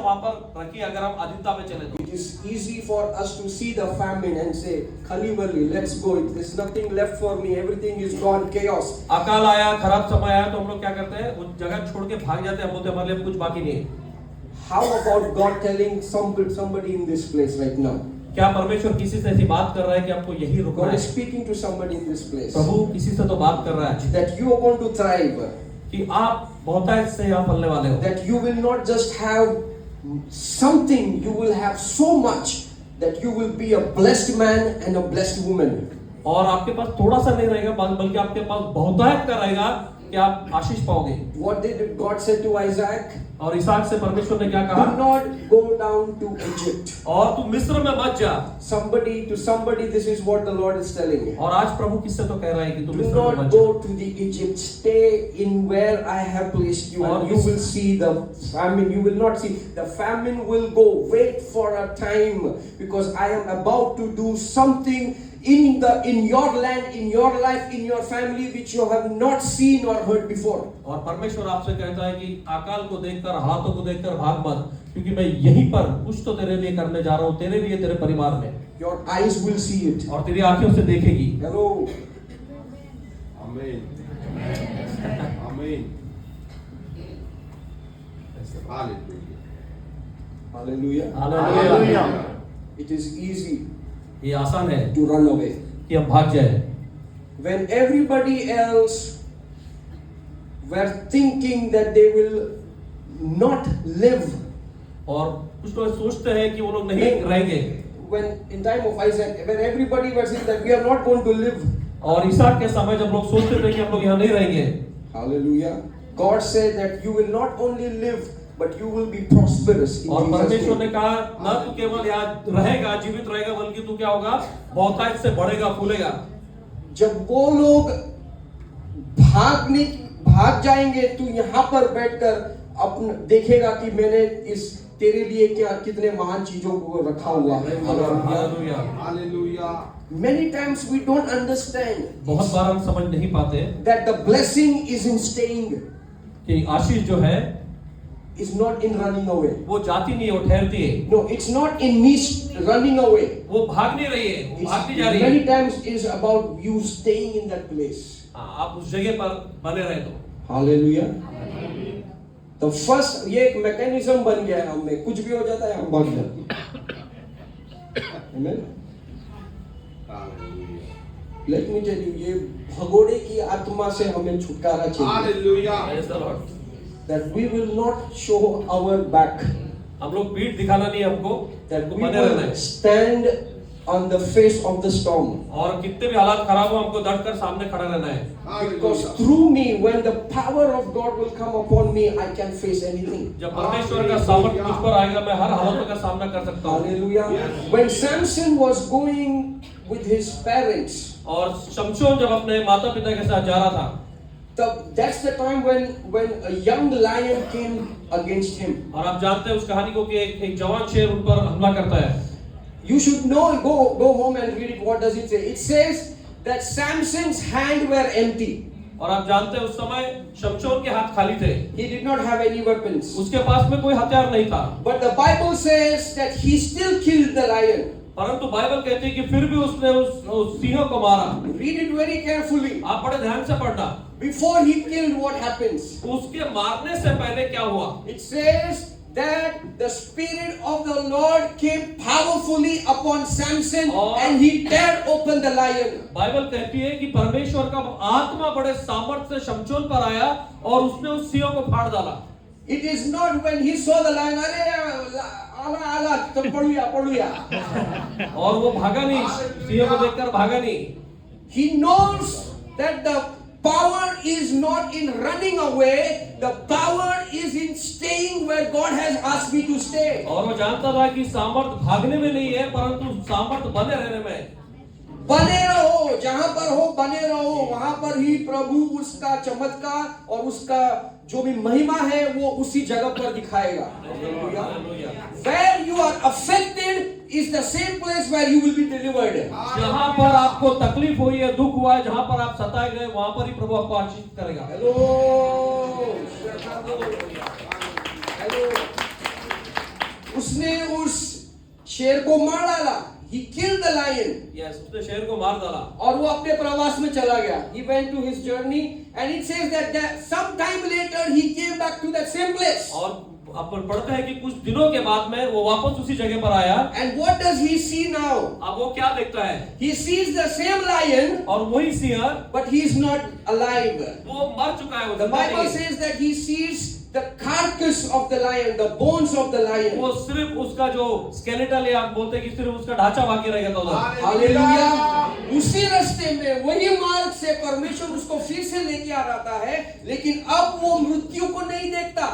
वहां पर रखिए अगर हम अधीनता में चले तो। It is easy for us to see the famine and say, Khalivali, let's go. There's nothing left for me. Everything is gone, chaos. अकाल आया, खराब समय आया तो हम लोग क्या करते हैं, उस जगह छोड़ के भाग जाते हैं, हम बोलते हैं हमारे लिए कुछ बाकी नहीं है। How about God telling somebody in this place right now? क्या परमेश्वर किसी से ऐसी बात कर रहा है कि आपको यही रुकना God है? is speaking to somebody in this place. प्रभु किसी से तो बात कर रहा है That you are going to thrive. कि आप बहुतायत से यहाँ फलने वाले हो। That you will not just have something, you will have so much that you will be a blessed man and a blessed woman. और आपके पास थोड़ा सा नहीं रहेगा बल्कि आपके पास बहुतायत का रहेगा कि आप आशीष पाओगे। What did God say to Isaac? और इसहाक से परमेश्वर ने क्या कहा? Do not go down to Egypt. और तू मिस्र में मत जा। To somebody, this is what the Lord is telling you. और आज प्रभु किससे तो कह रहा है कि तू Do मिस्र में not मत जा। go to the Egypt. Stay in where I have placed you, and you will see the famine. You will not see the famine will go. Wait for a time, because I am about to do something in your land, in your life, in your family, which you have not seen or heard before. और परमेश्वर आपसे कहता है कि अकाल को देखकर, हालातों को देखकर भाग मत, क्योंकि मैं यहीं पर कुछ तो तेरे लिए करने जा रहा हूँ, तेरे लिए, तेरे परिवार में। Your eyes will see it. और तेरी आंखों से देखेगी। Hello. Amen. Amen. Hallelujah. Hallelujah. Hallelujah. It is easy ये आसान है to run away. कि हम भाग जाए। When everybody else were thinking that they will not live. और कुछ लोग सोचते हैं कि वो लोग नहीं रहेंगे। When in time of Isaac, when everybody was saying that we are not going to live. और इसहाक के समय जब लोग सोचते थे कि हम लोग यहाँ नहीं रहेंगे, Hallelujah. God said that you will not only live, but you will be prosperous in और Jesus' परमेश्वर ने name. कहा न तू केवल यहाँ रहेगा, जीवित रहेगा, बल्कि तू क्या होगा, बहुतायत से बढ़ेगा, फूलेगा। जब वो लोग भाग जाएंगे, तू यहाँ पर बैठकर अपना देखेगा कि मैंने इस तेरे लिए क्या कितने महान चीजों को रखा हुआ है। Hallelujah. Hallelujah. Many times we don't understand बहुत बार हम समझ नहीं पाते that the blessing is in staying, कि आशीष जो है is not in running away. वो जाती नहीं है, वो ठहरती है। No, it's not in me running away. वो भाग नहीं रही है, वो भागती जा रही Many है। times is about you staying in that place. आप उस जगह पर बने रहे तो। Hallelujah. The first ये एक मैकेनिज्म बन गया है हमें, कुछ भी हो जाता है हम भाग जाते हैं। Amen. Hallelujah. Let me tell you, ये भगोड़े की आत्मा से हमें छुटकारा चाहिए। Hallelujah. Praise the Lord। That we will not show our back. हम लोग पीठ दिखाना नहीं हमको, That हमको we बने रहना will है। stand on the face of the storm. और कितने भी हालात खराब हो, हमको डट कर सामने खड़ा रहना है। Because Hallelujah. through me, when the power of God will come upon me, I can face anything. जब परमेश्वर का सामर्थ मुझ पर आएगा, मैं हर हालतों का सामना कर सकता हूँ। Hallelujah. Yes. When Samson was going with his parents, और शमशोन जब अपने माता पिता के साथ जा रहा था, that's the time when a young lion came against him. और आप जानते हैं उस कहानी को कि एक जवान शेर उन पर हमला करता है। You should know, go home and read it. What does it say? It says that Samson's hand were empty. और आप जानते हैं उस समय शमशोन के हाथ खाली थे, He did not have any weapons. उसके पास में कोई हथियार नहीं था। But the Bible says that he still killed the lion. परंतु बाइबल कहती है कि फिर भी उसने उस सिंह को मारा। Read it very carefully. आप बड़े ध्यान से पढ़ना। Before he killed, what happens? उसके मारने से पहले क्या हुआ? It says that the Spirit of the Lord came powerfully upon Samson and he tear open the lion. Bible कहती है कि परमेश्वर का आत्मा बड़े सामर्थ्य से शमशोन पर आया और उसने उस सिंह को फाड़ डाला। It is not when he saw the lion, ala, पड़ुया। और वो भागा नहीं, सिंह को देखकर भागा नहीं। He knows that the power is not in running away, the power is in staying where God has asked me to stay. और वो जानता था कि सामर्थ भागने में नहीं है, परंतु सामर्थ बने रहने में है। बने रहो, जहां पर हो बने रहो, वहां पर ही प्रभु उसका चमत्कार और उसका जो भी महिमा है वो उसी जगह पर दिखाएगा। Where you are affected is the same place where you will be delivered. जहां पर आपको तकलीफ हुई है, दुख हुआ है, जहां पर आप सताए गए, वहां पर ही प्रभु आपको आशीष करेगा। Hello. उसने उस शेर को मार डाला. He killed the lion. Yes, उसने शेर को मार डाला और वो अपने प्रवास में चला गया. He went to his journey and it says that some time later he came back to that same place. और अपन पढ़ते हैं कि कुछ दिनों के बाद में वो वापस उसी जगह पर आया. And what does he see now? अब वो क्या देखता है? He sees the same lion, और वही Singh, but he is not alive. वो मर चुका है. वो The जिंदा Bible नहीं है. says that he sees the carcass of the lion, the bones of the lion. वो सिर्फ उसका जो स्केलेटल है, आप बोलते हैं कि सिर्फ उसका ढांचा बाकी रह गया था उधर. हालेलुया. उसी रास्ते में वही मार्ग से परमेश्वर उसको फिर से लेके आ रहा है, लेकिन अब वो मृत्यु को नहीं देखता.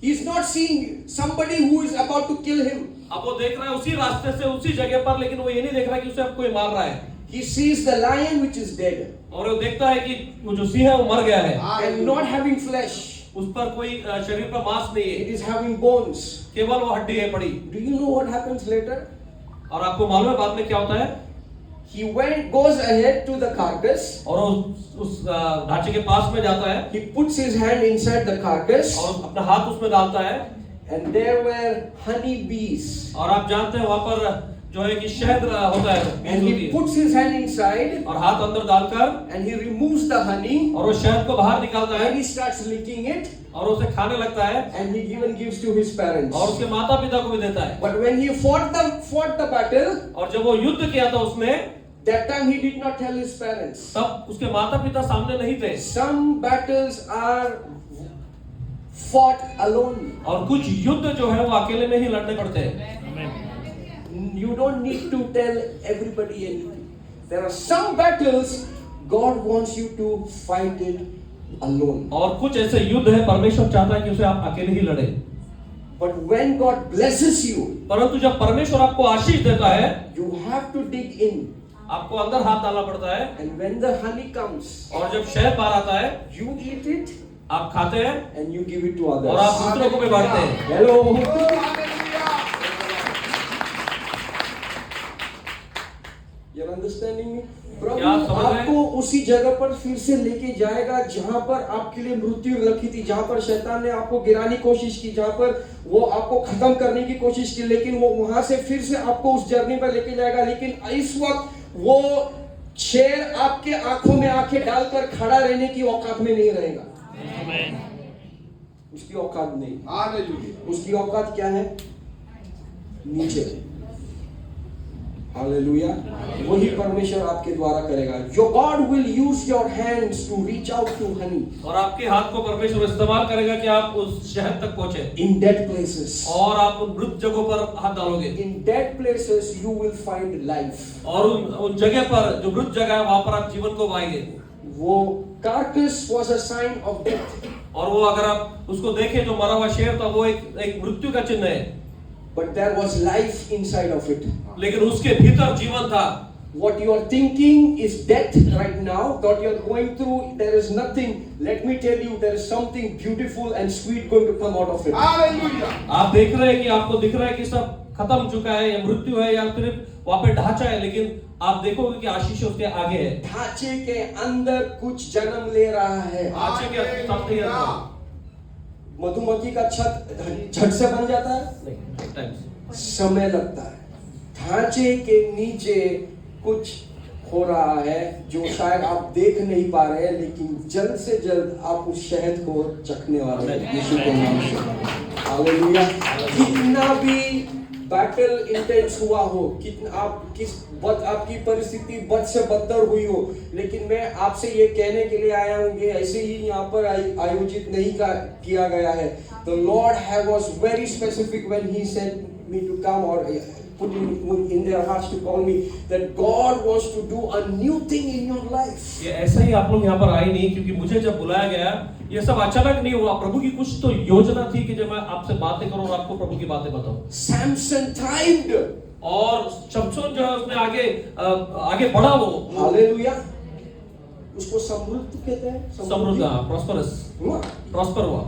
He is not seeing somebody who is about to kill him. अब वो देख रहा है उसी रास्ते से उसी जगह पर, लेकिन वो ये नहीं देख रहा कि उसे अब कोई मार रहा है. He sees the lion which is dead और वो देखता है कि वो जो सिंह है वो मर गया है. and not having flesh. उस पर कोई शरीर पर मांस नहीं It है, is having bones. केवल वो हड्डी है पड़ी. Do you know what happens later? और आपको मालूम है बाद में क्या होता है? He goes ahead to the carcass. और उस ढांचे के पास में जाता है He puts his hand inside the carcass, और अपना हाथ उसमें डालता है. and there were honey bees. और आप जानते हैं वहां पर जो है कि शहद होता है, बीज And होती he है. puts his hand inside, और हाथ अंदर डालकर and he removes the honey, और वो शहद को बाहर निकालता है and he starts licking it, और उसे खाने लगता है and he even gives to his parents. और उसके माता पिता को भी देता है. But when he fought the battle, और जब वो युद्ध किया था उसने, that time he did not tell his parents. तब उसके माता पिता सामने नहीं थे. Some battles are fought alone. और कुछ युद्ध जो है वो अकेले में ही लड़ने पड़ते हैं. You don't need to tell everybody anything. There are some battles God wants you to fight it alone. और कुछ ऐसे युद्ध है परमेश्वर चाहता है कि उसे आप अकेले ही लड़े. But when God blesses you, परंतु जब परमेश्वर आपको आशीष देता है, you have to dig in. आपको अंदर हाथ डालना पड़ता है. And when the honey comes, और जब शहद बाहर आता है, you eat it आप खाते हैं and you give it to और आप others. दूसरों को भी बांटते हैं. Hello. You're understanding me? प्रभु क्या आप समझ रहे हैं? आपको उसी जगह पर फिर से लेके जाएगा जहां पर आपके लिए मृत्यु रखी थी, जहां पर शैतान ने आपको गिराने की कोशिश की, जहां पर वो आपको खत्म करने की कोशिश की, लेकिन वो वहां से फिर से आपको उस जर्नी पर लेके जाएगा. लेकिन इस वक्त वो शेर आपके आंखों में आंखें डालकर खड़ा रहने की औकात में नहीं रहेगा. उसकी औकात नहीं. Hallelujah. उसकी औकात क्या है? नीचे. हालेलुया. वही परमेश्वर आपके द्वारा करेगा. Your God will use your hands to reach out to honey और आपके हाथ को परमेश्वर इस्तेमाल करेगा कि आप उस शहद तक पहुंचे. in dead places. और आप उन मृत जगहों पर हाथ डालोगे. In dead places you will find life. और उन जगह पर जो मृत जगह है वहां पर आप जीवन को पाएंगे. वो carcass was a sign of death. और वो अगर आप उसको देखें जो मरा हुआ शेर था वो एक मृत्यु का चिन्ह है. But there was life inside of it. लेकिन उसके भीतर जीवन था. What you are thinking is death right now. What you are going through, there is nothing. Let me tell you, there is something beautiful and sweet going to come out of it. Hallelujah. आप देख रहे हैं कि आपको दिख रहा है कि सब खत्म चुका है, या मृत्यु है, या सिर्फ वहां पे ढांचा है, लेकिन आप देखोगे कि आशीष उसके आगे है. ढांचे के अंदर कुछ जन्म ले रहा है. ढांचे के सामने ही अंदर. मधुमक्खी का छत झट से बन जाता है? नहीं, एक टाइम से. समय लगता है. ढांचे के नीचे कुछ हो रहा है जो शायद आप देख नहीं पा रहे हैं, लेकिन जल्द से जल्द आप उस शहद को चखने वाले हैं यीशु के नाम से. हालेलुया. कितना भी बैटल इंटेंस हुआ हो, कितना आपकी परिस्थिति बद से बदतर हुई हो, लेकिन मैं आपसे ये कहने के लिए आया हूँ कि ऐसे ही यहाँ पर आयोजित नहीं किया गया है. The Lord was very specific when He sent me to come, or put in their hearts to call me, that God wants to do a new thing in your life. ये ऐसा ही आप लोग यहाँ पर आए नहीं, क्योंकि मुझे जब बुलाया गया ये सब अचानक नहीं हुआ. प्रभु की कुछ तो योजना थी कि जब मैं आपसे बातें करूं और आपको प्रभु की बातें बताऊं. Samson thrived. और शमशोन जो है उसने आगे बढ़ा वो. हालेलुया. उसको समृद्ध कहते हैं. समृद्ध, प्रॉस्परस, हुआ. प्रॉस्पर हुआ,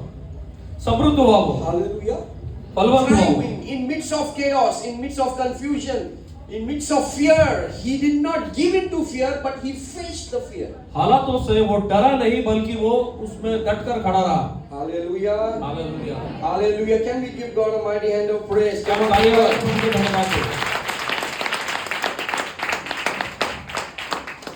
समृद्ध हुआ वो, हालेलुया. बलवान हुआ वो. In midst of chaos, in midst of confusion, in midst of fear, he did not give in to fear, but he faced the fear. हालातों से वो डरा नहीं, बल्कि वो उसमें डटकर खड़ा रहा. Hallelujah. Hallelujah. Hallelujah. Can we give God a mighty hand of praise? Come on, तालियां brother. बजाकर उनको धन्यवाद दें।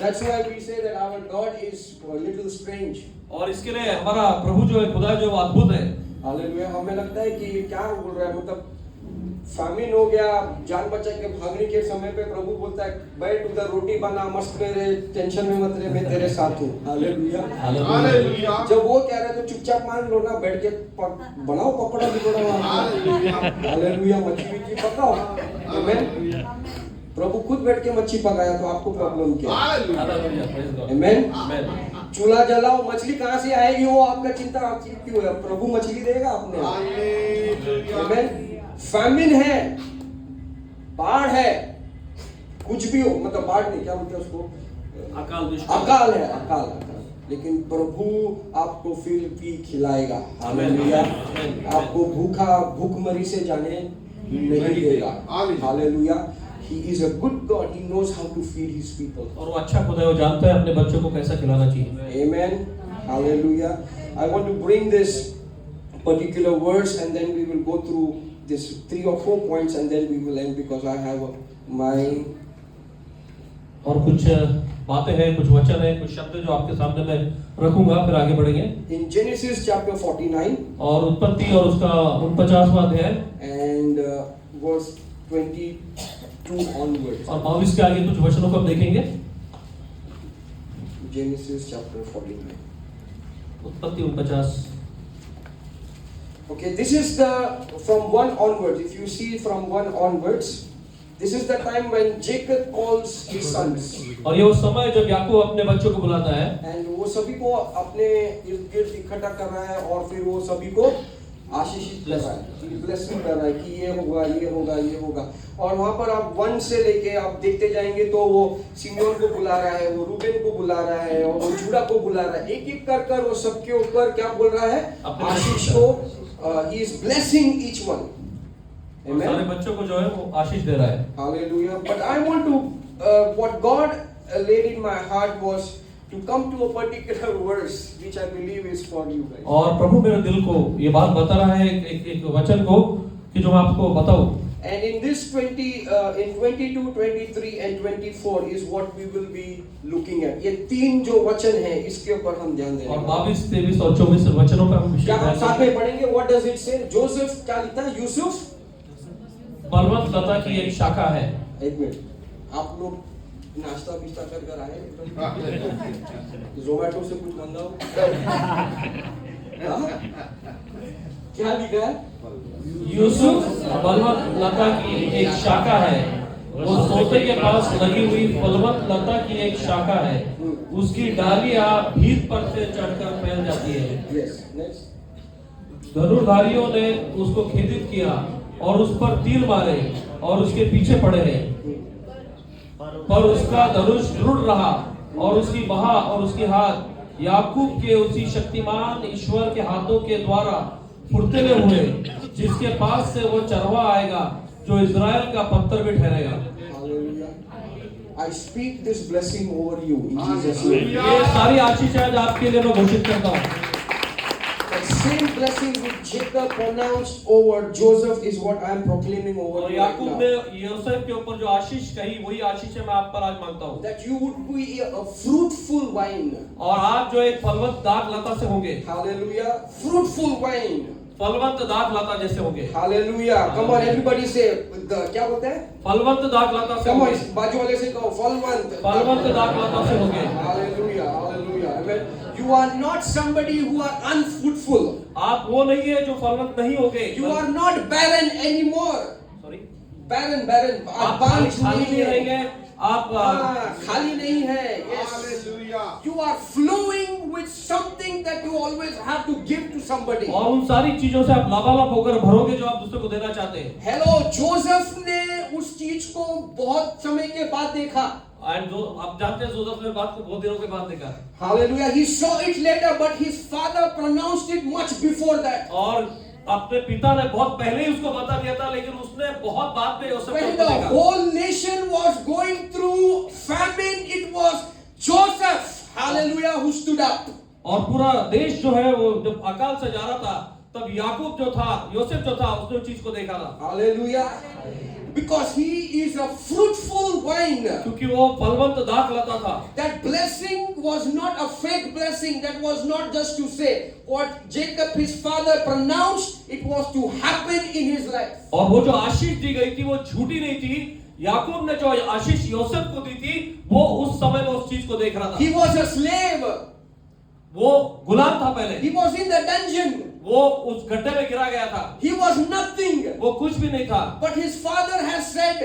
That's why we say that our God is a little strange. और इसके लिए हमारा प्रभु जो है, खुदा जो है, वो अद्भुत है। Hallelujah. हमें लगता है कि क्या बोल रहा है, मतलब famine हो गया, जान बचा के भागने के समय पे प्रभु बोलता है बैठ उधर रोटी बना, मस्त में रहे, टेंशन में मत रहे, मैं तेरे साथ हूँ। हालेलुया। हालेलुया। जब वो कह रहे तो चुपचाप मान लो ना, बैठ के बनाओ पकौड़ा बिकौड़ा। हालेलुया। मच्छी विच्छी पकाओ। आमीन। प्रभु खुद बैठ के मच्छी पकाया तो आपको प्रॉब्लम क्या? हालेलुया। Hallelujah, praise God. आमीन। आमीन। चूल्हा जलाओ, मछली कहाँ से आएगी वो आपका चिंता आपकी क्यों है? प्रभु मछली देगा अपने। हालेलुया। आमीन। फैमिन है, बाढ़ है, कुछ भी हो, मतलब बाढ़ नहीं, क्या बोलते हैं उसको, अकाल दुष्काल। अकाल है, अकाल। लेकिन प्रभु आपको फिर भी खिलाएगा। हालेलुया। आपको भूखमरी से जाने नहीं देगा। Hallelujah. He is a good God. He knows how to feed his people. और वो अच्छा खुदा है, वो जानता है अपने बच्चों को कैसा खिलाना चाहिए। Amen. Hallelujah. I want to bring this particular verse and then we will go through this 3 or 4 points and then we will end because I have my और कुछ बातें हैं, कुछ वचन है, कुछ शब्द जो आपके सामने मैं रखूंगा, फिर आगे बढ़ेंगे। in Genesis chapter 49 और उत्पत्ति और उसका 49वां अध्याय and verse 22 onwards. और 22 के आगे कुछ वचनों को हम देखेंगे। Genesis chapter 49. उत्पत्ति 49। Okay, this is the from 1 onwards. If you see from 1 onwards, this is the time when Jacob calls his sons. और ये वो समय जब याकूब अपने बच्चों को बुलाता है And वो सभी को अपने इर्द गिर्द इकट्ठा कर रहा है और फिर वो सभी को आशीषित कर रहा है, ब्लेसिंग कर रहा है कि ये होगा, ये होगा, ये होगा। और वहाँ पर आप 1 से लेके आप देखते जाएंगे तो वो सिमियोन को बुला रहा है, वो रूबेन को बुला रहा है और वो जूडा को बुला रहा है। एक एक कर कर वो सबके ऊपर क्या बोल रहा है? आशीष को। He is blessing each one. और सारे बच्चों को जो है वो आशीष दे रहा है। Hallelujah. But I want to, what God laid in my heart was to come to a particular verse which I believe is for you guys. और प्रभु मेरे दिल को ये बात बता रहा है एक वचन को कि जो मैं आपको बताऊं। And in this in 22, 23 and 24 is what we will be looking at. ये 3 जो वचन है इसके ऊपर हम ध्यान देंगे। और 22, 23 और 24 वचनों पर हम क्या हम विशेष साथ में पढ़ेंगे? What does it say? Joseph क्या लिखता है? यूसुफ बलवंत लता की एक शाखा है। एक मिनट, आप लोग नाश्ता बिस्ता कर कर आए? ज़ोमैटो से कुछ मंगाओ। क्या लिखा है? यूसुफ बलवंत लता की एक शाखा है, वो सोते के पास लगी हुई बलवंत लता की एक शाखा है, उसकी डालियां भीत पर से चढ़कर फैल जाती है। Yes, next. धनुर्धारियों ने उसको खेदित किया और उस पर तीर मारे और उसके पीछे पड़े हैं, पर उसका धनुष दृढ़ रहा और उसकी बाह और उसके हाथ याकूब के उसी शक्तिमान ईश्वर के हाथों के द्वारा फुर्तीले हुए, जिसके पास से वो चरवा आएगा, जो इज़राइल का पत्थर भी ठहरेगा। Hallelujah. I speak this blessing over you in Jesus' name. ये सारी आशीष आज आपके लिए मैं घोषित करता हूँ। That same blessing which Jacob pronounced over Joseph is what I am proclaiming over और you right याकूब now. ने यूसुफ के ऊपर जो आशीष कही, वही आशीष मैं आप पर आज मांगता हूँ। That you would be a fruitful vine. और आप जो एक फलवंत दाख लता से होंगे, Hallelujah. Fruitful vine. फलवंत दाख लता जैसे होंगे। Hallelujah. Come on, everybody say क्या बोलते हैं? फलवंत दाख लता से Come on, होंगे। बाजू वाले से कहो फलवंत। फलवंत दाख लता से होंगे। Hallelujah. Hallelujah. Amen. You are not somebody who are unfruitful. आप वो नहीं है जो फलवंत नहीं होगे। You are not barren anymore. Sorry? barren. आप खाली नहीं रहेंगे। आप खाली नहीं है। Yes. Hallelujah. You are flowing with something that you always have to give to somebody. और उन सारी चीजों से आप लबालब होकर भरोगे जो आप दूसरे को देना चाहते हैं। Hello, जोसेफ ने उस चीज को बहुत समय के बाद देखा। एंड जो आप जानते हैं जोसेफ ने बात को बहुत दिनों के बाद देखा। Hallelujah. He saw it later, but his father pronounced it much before that. और अपने पिता ने बहुत पहले ही उसको बता दिया था, लेकिन उसने बहुत बाद में उसे When the whole nation was going through famine, it was Joseph, hallelujah, who stood up. और पूरा देश जो है वो जब अकाल से जा रहा था, तब याकूब जो था, योसेफ जो था, उसने उस चीज को देखा था। Hallelujah. Because he is a fruitful vine. क्योंकि वो फलवंत दाख लाता था। That blessing was not a fake blessing. That was not just to say what Jacob, his father, pronounced. It was to happen in his life. और वो जो आशीष दी गई थी वो झूठी नहीं थी। याकूब ने जो आशीष योसेफ को दी थी, वो उस समय में उस चीज को देख रहा था। He was a slave. वो गुलाम था पहले। He was in the dungeon. वो उस गड्ढे में गिरा गया था। He was nothing. वो कुछ भी नहीं था। But his father has said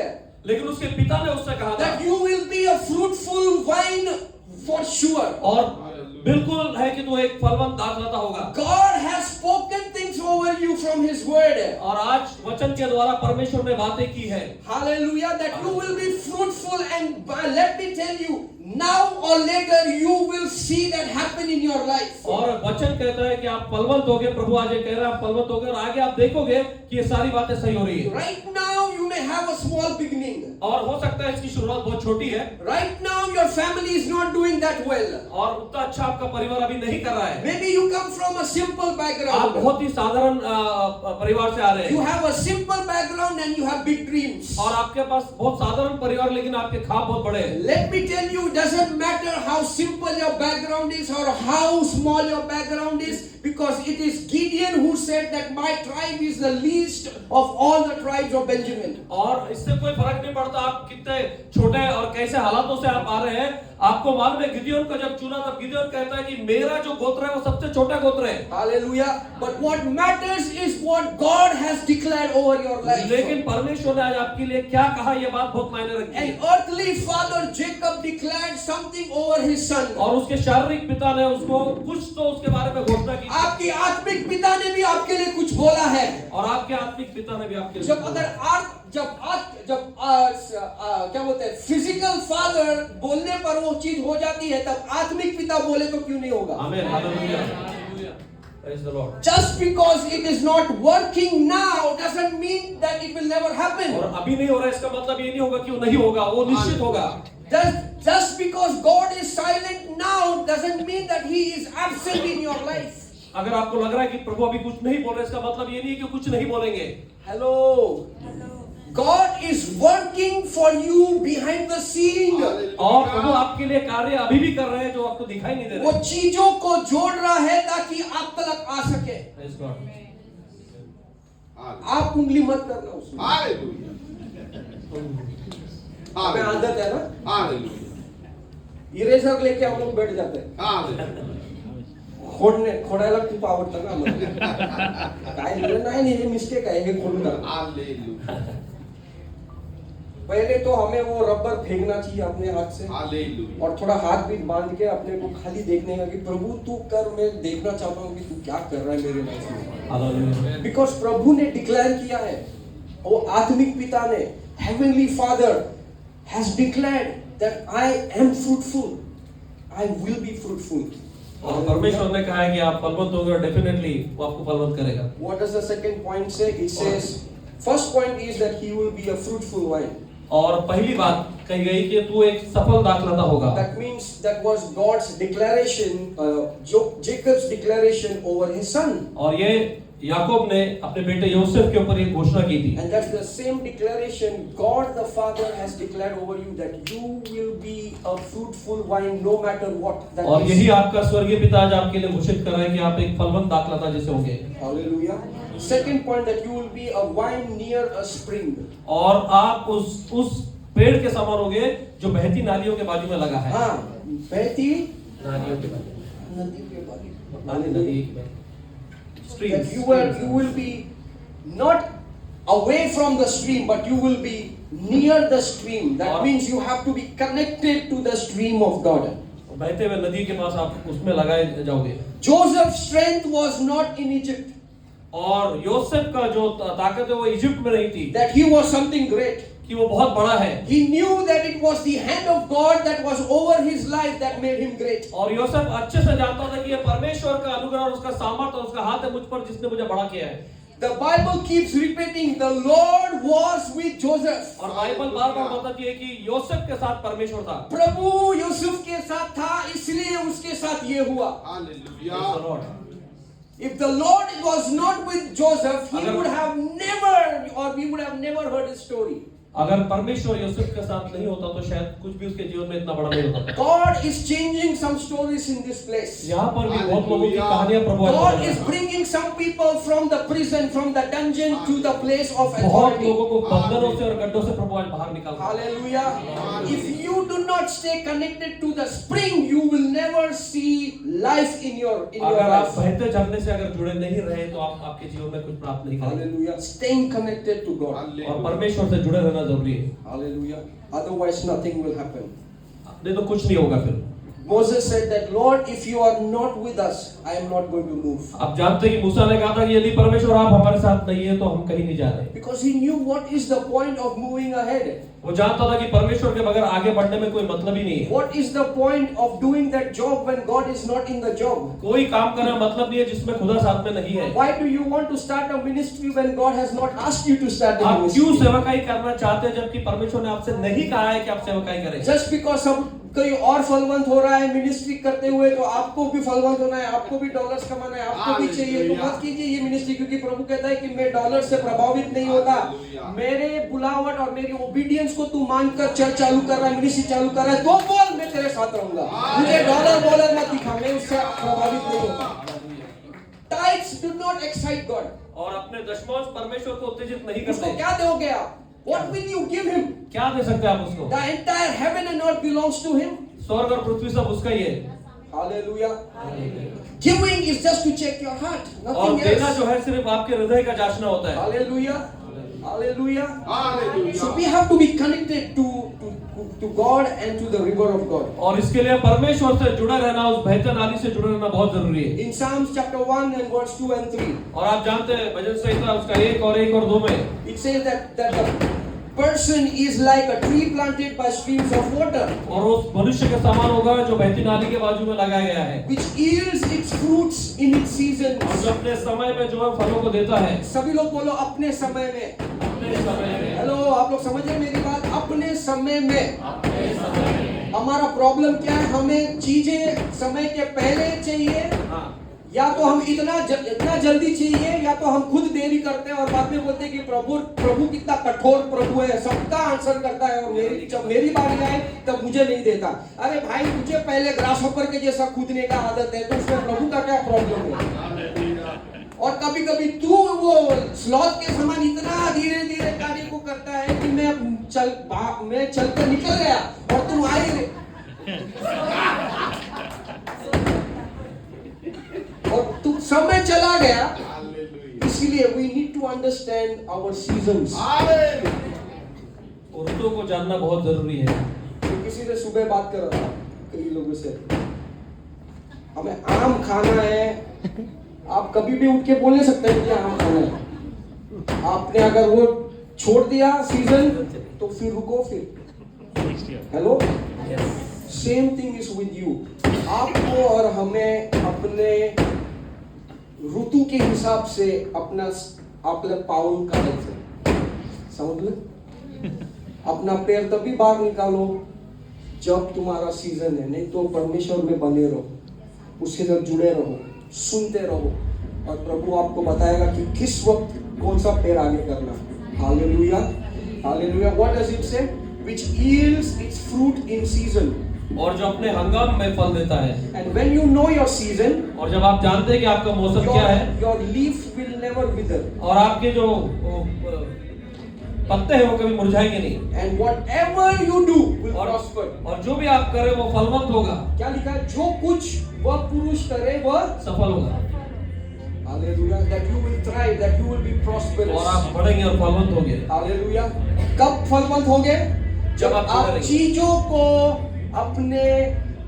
लेकिन उसके पिता ने उससे कहा था that you will be a fruitful vine for sure. और बिल्कुल है कि तू एक फलवंत दाख लाता होगा। God has spoken things over you from His word. और आज वचन के द्वारा परमेश्वर ने बातें की है। Hallelujah, that you will be fruitful, and let me tell you, now or later you will see that happen in your life. और वचन कहता है कि आप फलवंत होगे। प्रभु आज ये कह रहा है आप फलवंत होगे, और आगे आप देखोगे कि ये सारी बातें सही हो रही है। Right now you may have a small beginning. और हो सकता है इसकी शुरुआत बहुत छोटी है। Right now your family is not doing that well. और उतना अच्छा आपका परिवार अभी नहीं कर रहा है। Maybe you come from a simple आप background. बहुत ही साधारण परिवार से आ रहे You हैं। have a simple background and you have big dreams. और आपके पास बहुत साधारण परिवार, लेकिन आपके ख्वाब बहुत बड़े हैं। Let me tell you, doesn't matter how simple your background is or how small your background is, because it is Gideon who said that my tribe is the least of all the tribes of Benjamin. और इससे कोई फर्क नहीं पड़ता आप कितने छोटे और कैसे हालातों से आप आ रहे हैं। आपको मालूम है गिदियोन को जब चुना तब गिदियोन कहता है कि मेरा जो गोत्र है वो सबसे छोटा गोत्र है। Hallelujah. But what matters is what God has declared over your life. लेकिन परमेश्वर ने आज आपके लिए क्या कहा, ये बात बहुत मायने रखती है। An earthly father Jacob declared something over his son. और उसके शारीरिक पिता ने उसको कुछ तो उसके बारे में घोषणा की। आपके आत्मिक पिता ने भी आपके लिए कुछ बोला है। और आपके आत्मिक पिता ने भी आपके लिए जब अगर क्या बोलते हैं फिजिकल फादर बोलने पर वो चीज हो जाती है, तब आत्मिक पिता बोले तो क्यों नहीं होगा? आमीन, hallelujah, praise the Lord. Just because it is not working now doesn't mean that it will never happen. और अभी नहीं हो रहा है इसका मतलब ये नहीं होगा कि वो नहीं होगा, वो निश्चित होगा। Just because God is silent now doesn't mean that He is absent in your life. अगर आपको लग रहा है कि प्रभु अभी कुछ नहीं बोल रहे, इसका मतलब ये नहीं कि कुछ नहीं बोलेंगे। Hello. God is working for you behind the scene. और प्रभु आपके लिए कार्य अभी भी कर रहे हैं जो आपको दिखाई नहीं दे वो रहे। चीजों को जोड़ रहा है ताकि आप तक आ सके। Praise God। आप उंगली मत करना उसमें। हमें आदत है ना, इरेजर लेके हम लोग बैठ जाते हैं। खोडायला खूप आवडतं ना आम्हाला। काय झालं नाही, हे मिस्टेक आहे, हे खोडून टाका। पहले तो हमें वो रबर फेंकना चाहिए अपने हाथ से, और थोड़ा हाथ भी बांध के अपने को खाली देखने का कि प्रभु तू कर, मैं देखना चाहता हूँ कि तू क्या कर रहा है मेरे लाइफ में। हालेलुया। बिकॉज प्रभु ने डिक्लेयर किया है, वो आत्मिक पिता ने, heavenly father has declared that I am fruitful, I will be fruitful. और परमेश्वर ने कहा है कि आप फलवंत होंगे और डेफिनेटली वो आपको फलवंत करेगा। What does the second point say? It says, first point is that he will be a fruitful vine. और पहली बात कही गई कि तू एक सफल दाखलता होगा। That means that was God's declaration, Jacob's declaration over his son. और ये याकूब ने अपने बेटे योसेफ के ऊपर एक घोषणा की थी। And that's the same declaration God the Father has declared over you, that you will be a fruitful vine no matter what that और is. यही आपका स्वर्गीय पिता आज आपके लिए घोषित कर रहा है कि आप एक फलवंत दाखलता जैसे होंगे। Hallelujah. Second point, that you will be a vine near a spring. और आप उस पेड़ के समान होंगे जो बहती नालियों के बाजू में लगा है। हाँ, बहती नालियों के बाजू में। नदी के बाजू। नदी में। That you will be not away from the stream, but you will be near the stream. That means you have to be connected to the stream of God. बहते हुए नदी के पास आप उसमें लगाए जाओगे। Joseph's strength was not in Egypt. और योसेफ का जो ताकत है वो इजिप्ट में नहीं थी। That he was something great. कि वो बहुत बड़ा है। He knew that it was the hand of God that was over his life that made him great. और योसेफ अच्छे से जानता था कि ये परमेश्वर का अनुग्रह और उसका सामर्थ और उसका हाथ है मुझ पर जिसने मुझे बड़ा किया है। The Bible keeps repeating, the Lord was with Joseph. और बाइबल बार बार बताती है कि योसेफ के साथ परमेश्वर था। प्रभु यूसुफ के साथ था, इसलिए उसके साथ ये हुआ। Hallelujah. Praise the Lord. If the Lord was not with Joseph, he अगर- would have never, or we would have never heard his story. अगर परमेश्वर यूसुफ के साथ नहीं होता तो शायद कुछ भी उसके जीवन में इतना बड़ा नहीं होता। God is changing some stories in this place. यहाँ पर भी बहुत लोगों की Hallelujah. कहानियां प्रभु आज God बता is रहा है। bringing some people from the prison, from the dungeon to the place of बहुत authority. लोगों को बंधनों से और गड्ढों से प्रभु आज बाहर निकाल रहा है। Hallelujah. If you do not stay connected to the spring, you will never see life in your अगर आप life. बहते झरने से अगर जुड़े नहीं रहे तो आप आपके जीवन में कुछ प्राप्त नहीं करेंगे। Hallelujah. Staying connected to God. और परमेश्वर से जुड़े रहना जरूरी है। Hallelujah. Otherwise, nothing will happen. नहीं तो कुछ नहीं होगा फिर। Moses said that, Lord, if you are not with us, I am not going to move. आप जानते हैं कि मूसा ने कहा था कि यदि परमेश्वर आप हमारे साथ नहीं है तो हम कहीं नहीं जा रहे। Because he knew what is the point of moving ahead. वो जानता था कि परमेश्वर के बगैर आगे बढ़ने में कोई मतलब ही नहीं है। What is the point of doing that job when God is not in the job? कोई काम करने का मतलब नहीं है जिसमें खुदा साथ में नहीं है। Why do you want to start a ministry when God has not asked you to start a आप क्यों ministry? सेवकाई करना चाहते हैं जबकि परमेश्वर ने आपसे नहीं कहा है कि आप सेवकाई करें? Just because सब कोई और फलवंत हो रहा है मिनिस्ट्री करते हुए तो आपको भी फलवंत होना है, आपको भी डॉलर्स कमाना है, आपको भी चाहिए, तो मत कीजिए ये मिनिस्ट्री, क्योंकि प्रभु कहता है कि मैं डॉलर से प्रभावित नहीं होता। मेरे बुलावट और मेरी ओबीडियंस को तू मानकर चर्च चालू कर रहा है, मिनिस्ट्री चालू कर रहा है, तो बोल, मैं तेरे साथ रहूंगा। मुझे डॉलर मत दिखा, मैं उससे प्रभावित नहीं होता। Tithes do not excite God. और अपने दशमांश परमेश्वर को उत्तेजित नहीं उसको करते। क्या दोगे आप? What will you give him? क्या दे सकते हैं आप उसको? The entire heaven and earth belongs to him. स्वर्ग और पृथ्वी सब उसका ही है। Hallelujah. Giving is just to check your heart, और nothing देना else. जो है सिर्फ आपके हृदय का जांचना होता है। Hallelujah. Hallelujah. Hallelujah. So we have to be connected to God and to the river of God. और इसके लिए परमेश्वर से जुड़ा रहना, उस बहते नाली से जुड़ा रहना बहुत जरूरी है। In Psalms chapter 1 and verse 2 and 3, और आप जानते हैं भजन संहिता उसका 1 और 2 में it says that the person is like a tree planted by streams of water, और उस मनुष्य के समान होगा जो बहती नाली के बाजू में लगाया गया है, which yields its fruits in its season. और जो अपने समय में जो है फलों को देता है। सभी लोग बोलो अपने समय में। अपने समय में। हेलो, आप लोग समझ रहे हैं मेरी बात? अपने समय में। हमारा प्रॉब्लम क्या है? हमें चीजें समय के पहले चाहिए, हाँ। या तो हम इतना जल्दी चाहिए, या तो हम खुद देरी करते हैं और बाद में बोलते हैं कि प्रभु कितना कठोर प्रभु है, सबका आंसर करता है, और जब मेरी बारी आए तब मुझे नहीं देता। अरे भाई, मुझे पहले ग्रासहॉपर के जैसा कूदने का आदत है, तो उसमें प्रभु का क्या प्रॉब्लम है? और कभी कभी तू वो स्लॉथ के समान इतना धीरे धीरे कार्य को करता है कि मैं चलकर निकल गया और तुम आई रे। और तुम समय चला गया। इसीलिए we need to understand our seasons. और ऋतुओं को जानना बहुत जरूरी है। तो किसी से सुबह बात कर रहा था कई लोगों से, हमें आम खाना है। आप कभी भी उठ के बोल नहीं सकते कि आम खाना है। आपने अगर वो छोड़ दिया सीजन, तो फिर रुको फिर। Hello, same thing is with you. आपको और हमें अपने ऋतु के हिसाब से अपना पाउन करायचं, समझलं? अपना पैर तभी बाहर निकालो जब तुम्हारा सीजन है, नहीं तो परमेश्वर में बने रहो, उसके साथ जुड़े रहो, सुनते रहो, और प्रभु आपको बताएगा कि किस वक्त कौन सा पैर आगे करना। Hallelujah, hallelujah. What does it say? Which yields its fruit in season. और जो अपने हंगाम में फल देता है। And when you know your season, और जब आप जानते हैं कि आपका मौसम क्या है, योर लीफ विल नेवर विदर, और आपके जो पत्ते हैं वो कभी मुरझाएंगे नहीं। And whatever you do will prosper, और जो भी आप करें वो फलवंत होगा। क्या लिखा है? जो कुछ वह पुरुष करे वह सफल होगा। Hallelujah. That you will thrive, that you will be prosperous. और आप बढ़ेंगे और फलवंत होंगे। हालेलुया। कब फलवंत होगे? जब आप चीजों को अपने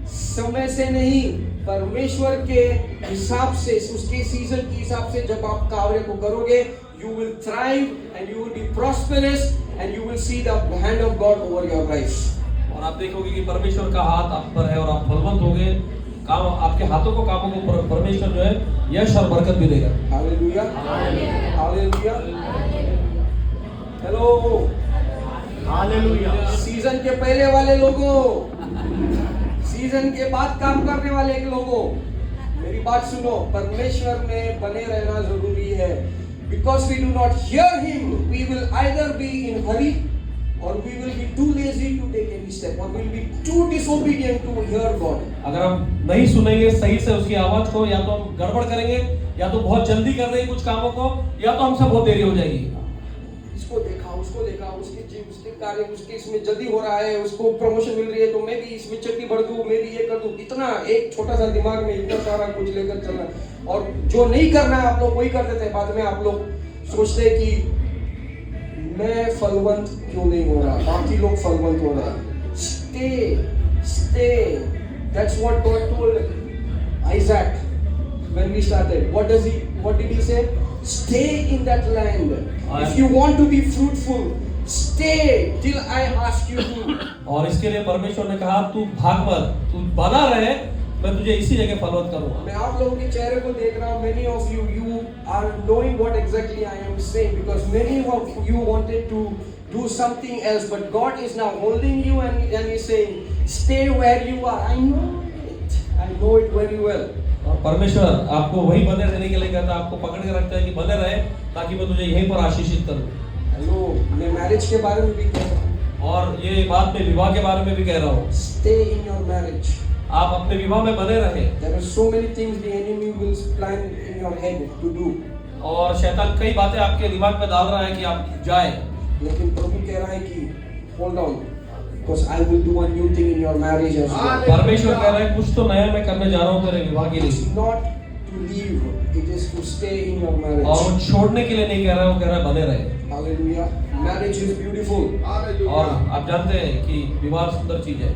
समय से नहीं, परमेश्वर के हिसाब से, उसके सीजन के हिसाब से जब आप कार्य को करोगे, you will thrive and you will be prosperous and you will see the hand of God over your life. और आप देखोगे कि परमेश्वर का हाथ आप पर है और आप फलवंत होगे। काम, आपके हाथों को कामों को परमेश्वर जो है यश और बरकत भी देगा। Hallelujah. Hallelujah. Hello, hallelujah. Season के पहले वाले लोगों, सीजन के बाद काम करने वाले लोगों, मेरी बात सुनो, परमेश्वर में बने रहना जरूरी है। Because we do not hear him, we will either be in hurry or we will be too lazy to take any step, or we will be too disobedient to hear God. अगर हम नहीं सुनेंगे सही से उसकी आवाज को, या तो हम गड़बड़ करेंगे, या तो बहुत जल्दी कर देंगे कुछ कामों को, या तो हमसे बहुत देरी हो जाएगी। इसको देखा, उसके कार्य, उसके इसमें जल्दी हो रहा है, उसको प्रमोशन मिल रही है, तो मैं भी इसमें चट्टी भर दूं, मैं भी ये कर दूं। इतना एक छोटा सा दिमाग में इतना सारा कुछ लेकर चलना, और जो नहीं करना है आप लोग वही कर देते हैं। बाद में आप लोग सोचते हैं कि मैं फलवंत क्यों नहीं हो रहा, बाकी लोग फलवंत हो रहे हैं। Stay, that's what God told Isaac when we started. What did he say? Stay in that land. If you want to be fruitful, stay till I ask you to. और इसके लिए परमेश्वर ने कहा तू भाग मत, तू बना रहे, मैं तुझे इसी जगह फलवंत करूंगा। मैं आप लोगों के चेहरे को देख रहा हूँ। Many of you are knowing what exactly I am saying, because many of you wanted to do something else, but God is now holding you and He's saying, stay where you are. I know it very well. और परमेश्वर आपको वही बने रहने के लिए कहता है, आपको पकड़ के रखता है कि बने रहे, ताकि मैं तुझे यहीं पर आशीषित करूं। हेलो, मैं मैरिज के बारे में भी कह रहा हूँ, और ये बात मैं विवाह के बारे में भी कह रहा हूँ। stay in your marriage. आप अपने विवाह में बने रहे। There are so many things the enemy will plan in your head to do. और शैतान कई बातें आपके दिमाग में डाल रहा है कि आप जाए, लेकिन प्रभु कह रहा है कि hold on, because I will do a new thing in your marriage as well. परमेश्वर कह रहा है कुछ तो नया मैं करने जा रहा हूँ तेरे विवाह के It's लिए। not to leave, it is to stay in your और marriage. वो छोड़ने के लिए नहीं कह रहा है, वो कह रहा है बने रहे। Hallelujah. Marriage is beautiful. और आप जानते हैं कि विवाह सुंदर चीज है।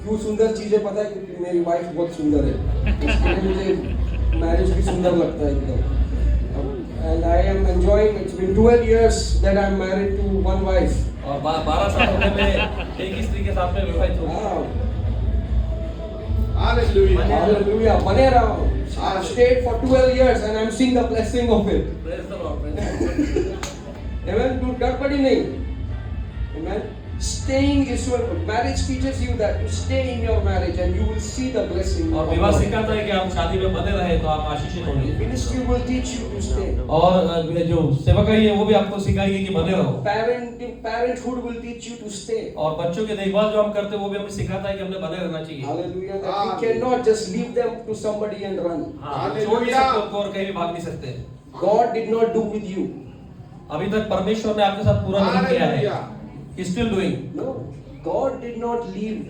क्यों सुंदर चीज है पता है? क्योंकि मेरी वाइफ बहुत सुंदर है, इसलिए मुझे मैरिज भी सुंदर लगता है एकदम। And I am enjoying. It's been 12 years that I'm married to one wife. और 12 साल होने में एक ही स्त्री के साथ में विवाहित हूँ। Wow. Hallelujah. Hallelujah. बने रहा हूँ। I've stayed for 12 years and I'm seeing the blessing of it. Praise the Lord, praise the Lord। Amen. तू गड़बड़ी नहीं। Amen. Staying is so important. Marriage teaches you that to stay in your marriage and you will see the blessing. और विवाह सिखाता है कि आप शादी में बने रहे तो आप आशीषित होंगे। Ministry will teach you to stay. और जो सेवकाई है वो भी आपको सिखाएगी कि बने रहो। Parenthood will teach you to stay. और बच्चों की देखभाल जो हम करते हैं वो भी हमें सिखाता है कि हमें बने रहना चाहिए। Hallelujah. That we cannot just leave them to somebody and run. छोड़ नहीं सकते उनको और कहीं भी भाग नहीं सकते। God did not do with you. अभी तक परमेश्वर ने आपके साथ पूरा नहीं किया है। He's still doing. No. God did not leave.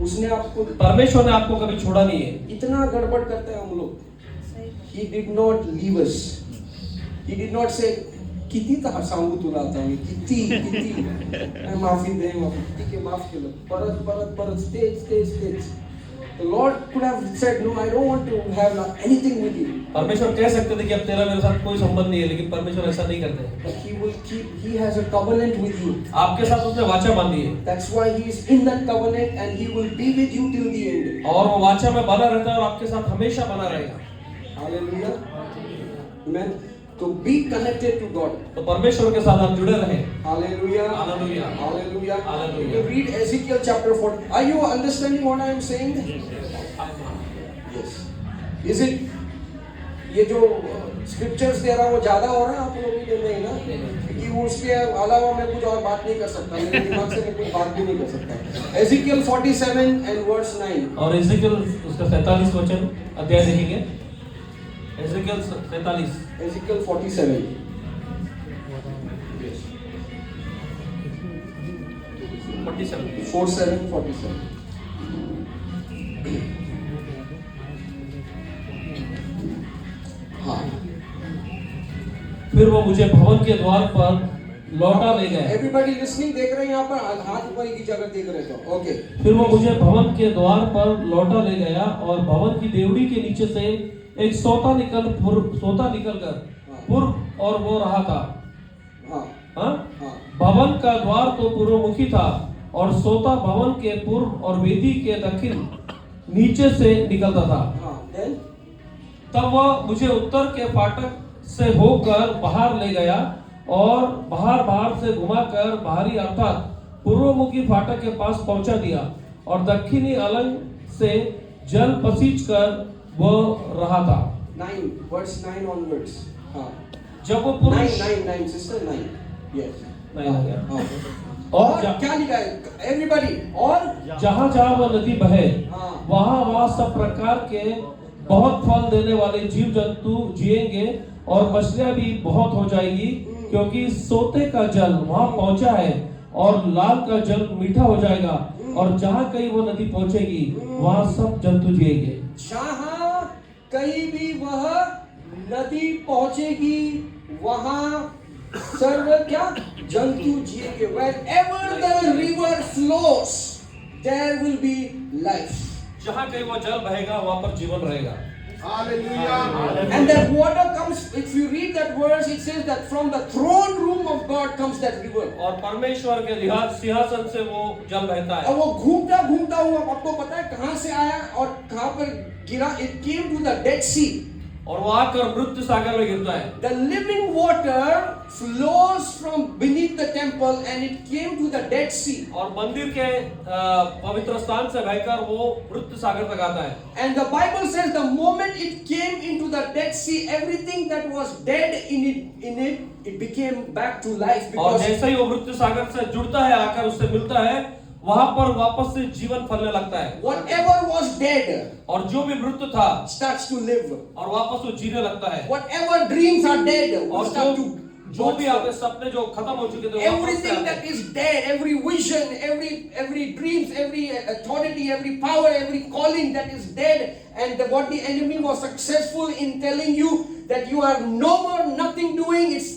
उसने आपको, परमेश्वर ने आपको कभी छोड़ा नहीं है। इतना गड़बड़ करते हैं हम लोग। He did not leave us. He did not say किती तर सांगू तुला आता मी किती माफी दे, ठीक है माफ केलं, परत तेच. The Lord could have said, no, I don't want to have anything with you. परमेश्वर कह सकते थे कि अब तेरा मेरे साथ कोई संबंध नहीं है, लेकिन परमेश्वर ऐसा नहीं करते। But He will keep. He has a covenant with you. आपके साथ उसने वाचा बांधी है। That's why He is in that covenant and He will be with you till the end. और वो वाचा में बना रहता है और आपके साथ हमेशा बना रहेगा। Hallelujah. Amen. So be connected to God. तो परमेश्वर के साथ आप जुड़े रहे। Hallelujah. Hallelujah. Hallelujah. Hallelujah. You read Ezekiel chapter 40. Are you understanding what I am saying? Yes. Is it? ये जो स्क्रिप्चर्स दे रहा हूँ वो ज्यादा हो रहा है आप लोगों के लिए, नहीं ना? क्योंकि वो उसके अलावा मैं कुछ और बात नहीं कर सकता, मेरे दिमाग से मैं कोई बात भी नहीं कर सकता। Ezekiel 47 and verse 9. और एजेकियल उसका 47 वचन अध्याय देखेंगे। एजेकियल 47। Ezekiel 47. 47. हाँ। फिर वो मुझे भवन के द्वार पर लौटा ले गए। Everybody listening देख रहे हैं यहाँ पर, हाथ ऊपर की जगह देख रहे हो। Okay. फिर वो मुझे भवन के द्वार पर लौटा ले गया और भवन की देवड़ी के नीचे से एक सोता निकल कर पूर्व और वो रहा था। हाँ? भवन का द्वार तो पूर्वमुखी था और सोता भवन के पूर्व और वेदी के दक्षिण नीचे से निकलता था। तब वह मुझे उत्तर के फाटक से होकर बाहर ले गया और बाहर से घुमाकर बाहरी अर्थात पूर्वमुखी फाटक के पास पहुंचा दिया और दक्षिणी अलंग से जल पसीच कर वह रहा था। 9, verse 9 onwards. जब वो पुरुष 9, sister 9. Yes. नहीं आ गया। और जा- क्या लिखा है? Everybody. और जहाँ जहाँ वो नदी बहे हाँ। वहाँ सब प्रकार के बहुत फल देने वाले जीव जंतु जिएंगे और मछलियां भी बहुत हो जाएगी, क्योंकि सोते का जल वहाँ पहुंचा है और लाल का जल मीठा हो जाएगा, और जहाँ कहीं वो नदी पहुंचेगी वहाँ सब जंतु जिएंगे। जहां कहीं भी वह नदी पहुंचेगी वहां सर्व क्या जंतु जिएंगे। Wherever the river flows, there will be life. जहाँ कहीं वो जल बहेगा वहाँ पर जीवन रहेगा। Hallelujah. And that water comes, if you read that verse, it says that from the throne room of God comes that river. और परमेश्वर के सिंहासन से वो जल बहता और है। वो घूमता घूमता हुआ, आपको पता है कहां से आया और कहां पर गिरा? It came to the Dead Sea. और वो आकर मृत्यु सागर में गिरता है। The living water flows from beneath the temple and it came to the Dead Sea. और मंदिर के पवित्र स्थान से बहकर वो मृत्यु सागर तक आता है। And the Bible says the moment it came into the Dead Sea, everything that was dead in it became back to life. और Because जैसे ही वो मृत्यु सागर से जुड़ता है, आकर उससे मिलता है, वहां पर वापस से जीवन फलने लगता है। whatever was dead और जो भी मृत्यु था starts to live. और वापस वो जीने लगता है। Whatever dreams are dead और start to जो भी आपके सपने जो खत्म हो चुके थे, वो वापस से everything आते that हैं। is dead, every vision, every dreams, every authority, every power, every calling that is dead, and what the enemy was successful in telling you that you are no more nothing doing, it's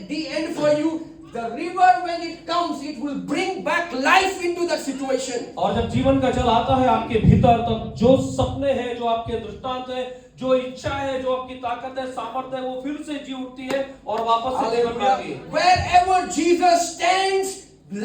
the end for you. The river when it comes, it will bring back life into that situation. और जब जीवन का जल आता है आपके भीतर, तब जो सपने हैं, जो आपके दृष्टांत है, जो इच्छा है, जो आपकी ताकत है, सामर्थ्य है, वो फिर से जी उठती है और वापस से जीवन में आती है। Wherever Jesus stands,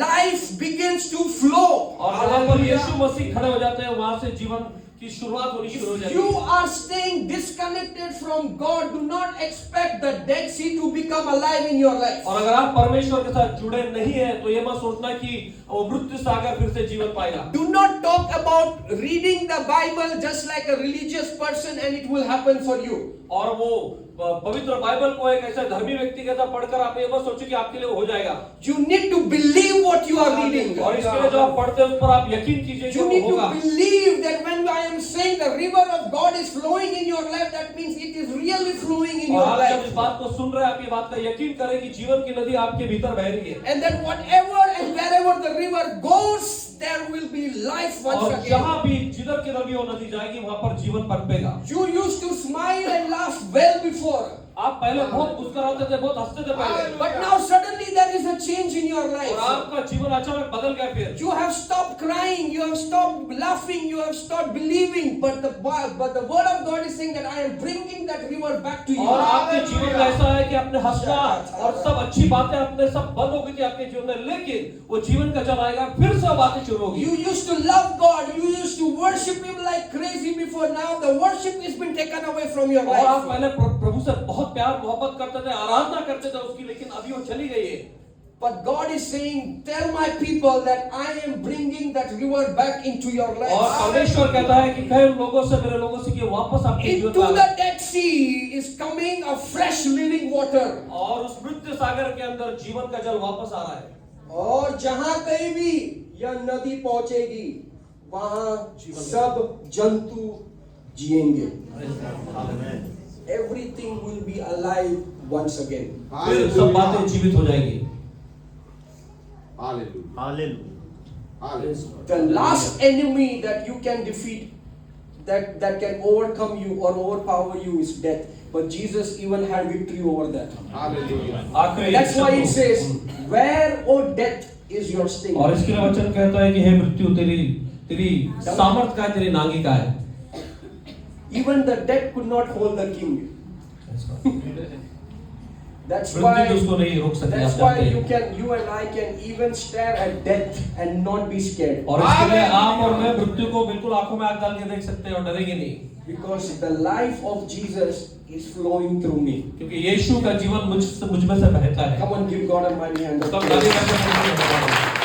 life begins to flow. और जहाँ पर यीशु मसीह खड़े हो जाते हैं, वहां से जीवन की शुरुआत होनी शुरू हो If जाती you है। are staying disconnected from God, do not expect the Dead Sea to become alive in your life. और अगर आप परमेश्वर के साथ जुड़े नहीं हैं, तो ये मत सोचना कि वो मृत्यु सागर फिर से जीवन पाएगा। Do not talk about reading the Bible just like a religious person and it will happen for you. और वो पवित्र बाइबल को एक ऐसा धर्मी व्यक्ति के साथ पढ़कर आप ये मत सोचो कि आपके लिए वो हो जाएगा। You need to believe what you are reading. और इसके लिए जो आप पढ़ते हैं उस पर आप यकीन कीजिए कि You वो need होगा। to believe that when I am saying the river of God is flowing in your life, that means it is really flowing in और your आप जब इस life. बात को सुन रहे हैं, आप ये बात का यकीन करें कि जीवन की नदी आपके भीतर बह रही है। And that whatever and wherever the river goes, there will be life once और again. जहाँ भी जिधर की नदी वो नदी जाएगी, वहाँ पर जीवन पनपेगा। You used to smile and laugh well before. आप पहले बहुत मुस्कुराते थे, बहुत हंसते थे पहले, But now suddenly there is a change in your और life. आपका जीवन अचानक बदल गया फिर। You have stopped crying, you have stopped laughing, you have stopped believing. But the word of God is saying that I am bringing that river back to you. और आपके जीवन में ऐसा है कि आपने हंसना और सब अच्छी बातें अपने सब बंद हो गई थी आपके जीवन में, लेकिन वो जीवन का जल आएगा, फिर से बातें शुरू होगी। You used to love God, you used to worship Him like crazy before. Now the worship has been taken away from your और आप life. पहले प्रभु से बहुत प्यार मोहब्बत करते थे, आराधना करते थे उसकी, लेकिन अभी वो चली गई है। But God is saying, tell my people that I am bringing that river back into your और life. परमेश्वर कहता है कि कई लोगों से, मेरे लोगों से, कि वापस आपके जीवन Into में the आए। Dead Sea is coming a fresh living water. और उस मृत्यु सागर के अंदर जीवन का जल वापस आ रहा है। और जहां कहीं भी यह नदी पहुंचेगी, वहां सब जंतु जिएंगे. Everything will be alive once again. फिर सब बातें जीवित हो जाएगी। Hallelujah. Hallelujah. The last enemy that you can defeat, that can overcome you or overpower you, is death. But Jesus even had victory over that. Hallelujah. आखिरी That's why it शब्द- says, "Where, O death, is your sting?" और इसके लिए वचन कहता है कि हे मृत्यु, तेरी सामर्थ का है, तेरी नांगी का है। Even the dead could not hold the king. That's मृत्यु why, भी उसको नहीं रोक सकती, that's आप why जानते हैं। you and I can even stare at death and not be scared. और इसके लिए आप और मैं मृत्यु को बिल्कुल आंखों में आंख डाल के देख सकते हैं और डरेंगे नहीं, Because the life of Jesus is flowing through me. क्योंकि यीशु का जीवन मुझ में से बहता है। Come on, give God a mighty hand. तब गाली करके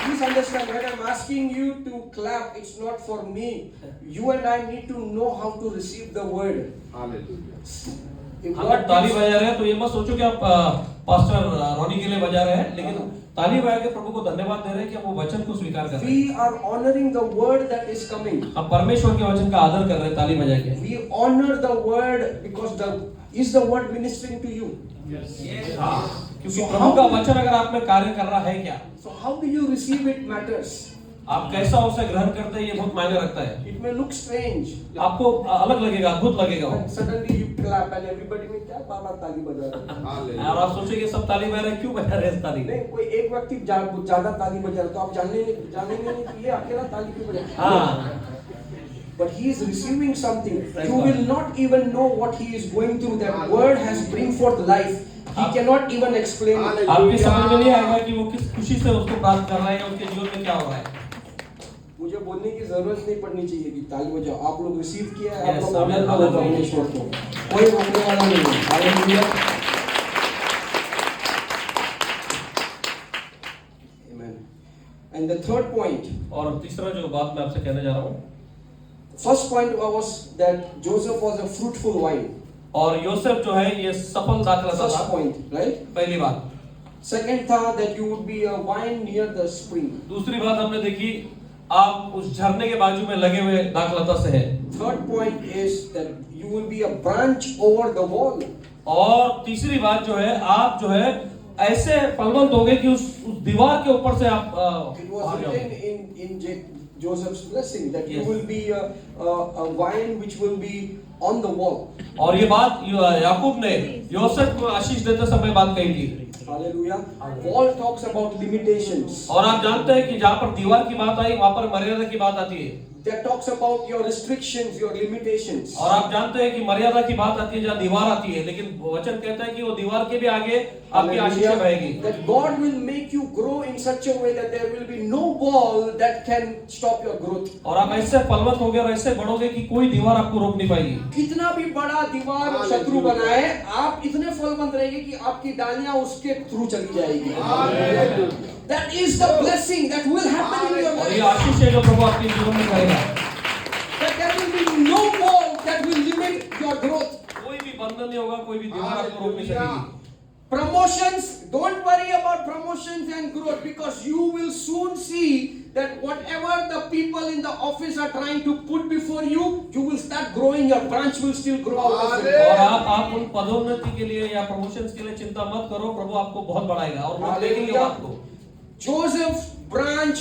Please understand, when I'm asking you to clap, it's not for me. You and I need to know how to receive the word. Hallelujah. If हम God ताली gives- बजा रहे हैं तो ये मत सोचो कि आप पास्टर रॉनी के लिए बजा रहे हैं, लेकिन ताली बजा के प्रभु को धन्यवाद दे रहे हैं कि हम वो वचन को स्वीकार कर रहे हैं। we are honoring the word that is coming. हम परमेश्वर के वचन का आदर कर रहे हैं ताली बजा के। We honor the word because is the word ministering to you? हाँ, क्योंकि प्रभु का वचन अगर आप में कार्य कर रहा है क्या, So how do you receive it matters. आप कैसा उसे ग्रहण करते हैं ये बहुत मायने रखता है। It may look strange. आपको अलग लगेगा, अद्भुत लगेगा वो। And suddenly you clap and everybody में क्या बाबा ताली बजा रहा है? Hallelujah. और आप सोचेंगे सब ताली बजा रहे हैं, क्यों बजा रहे हैं ताली? नहीं, कोई एक व्यक्ति ज्यादा ताली बजा रहा है तो आप जानेंगे नहीं कि ये अकेला ताली क्यों बजा रहा है? हाँ, But he is receiving something. You will not even know what he is going through. That word has bring forth life. He cannot even explain it. आपकी समझ में नहीं आएगा कि वो किस खुशी से उसको प्राप्त कर रहा है या उसके जीवन में क्या हो रहा है। मुझे बोलने की जरूरत नहीं पड़नी चाहिए कि ताली बजाओ। आप लोग रिसीव किया है, आप Yes, लोग amen, आनंद लो amen. परमेश्वर को। कोई रोकने वाला नहीं है। Hallelujah. Amen. And the third point. और तीसरा जो बात मैं आपसे कहने जा रहा हूँ, First point was that Joseph was a fruitful vine. और योसेफ जो है ये सफल दाखलता First था, point, right? पहली बात। Second था that you would be a vine near the spring. दूसरी बात हमने देखी, आप उस झरने के बाजू में लगे हुए दाखलता से है। Third point is that you will be a branch over the wall. और तीसरी बात जो है, आप जो है ऐसे फलवंत होगे कि उस दीवार के ऊपर से आप It was बाहर written जाओगे। in Joseph's blessing that you Yes. will be a vine which will be on the wall. और ये बात याकूब ने योसेफ को आशीष देते समय बात कही थी। Hallelujah. Paul talks about limitations. और आप जानते हैं कि जहाँ पर दीवार की बात आई वहाँ पर मर्यादा की बात आती है। That talks about your restrictions, your limitations. और आप जानते हैं कि मर्यादा की बात आती है जहाँ दीवार आती है, लेकिन वचन कहता है कि वो दीवार के भी आगे आपकी आशीष रहेगी। That God will make you grow in such a way that there will be no wall that can stop your growth. और आप ऐसे फलवंत होगे और ऐसे बढ़ोगे कि कोई दीवार आपको रोक नहीं पाएगी। कितना भी बड़ा दीवार शत्रु बनाए, आप इतने फलवंत रहेंगे कि आपकी डालियां उसके थ्रू चली जाएगी। That is the blessing that will happen in your और ये life. आशीष है जो प्रभु आपके जीवन में करेगा। That there will be no wall that will limit your growth. कोई भी बंधन नहीं होगा, कोई भी दीवार आपको रोक नहीं सकेगी। Promotions, don't worry about promotions and growth because you will soon see that whatever the people in the office are trying to put before you, you will start growing, your branch will still grow out of it. और आप उन पदोन्नति के लिए या promotions के लिए चिंता मत करो, प्रभु आपको बहुत बढ़ाएगा और लोग देखेंगे बात को। Joseph's branch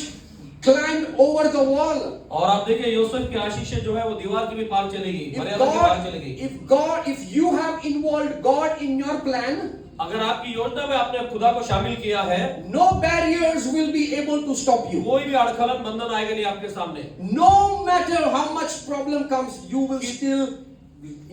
climbed over the wall. और आप देखिए योसेफ की आशीष जो है वो दीवार के भी पार चलेगी, मर्यादा के पार चलेगी। If you have involved God in your plan, अगर आपकी योजना में आपने खुदा को शामिल किया है, no barriers will be able to stop you. कोई भी अड़खलन बंधन आएगा नहीं आपके सामने। No matter how much problem comes, you will still,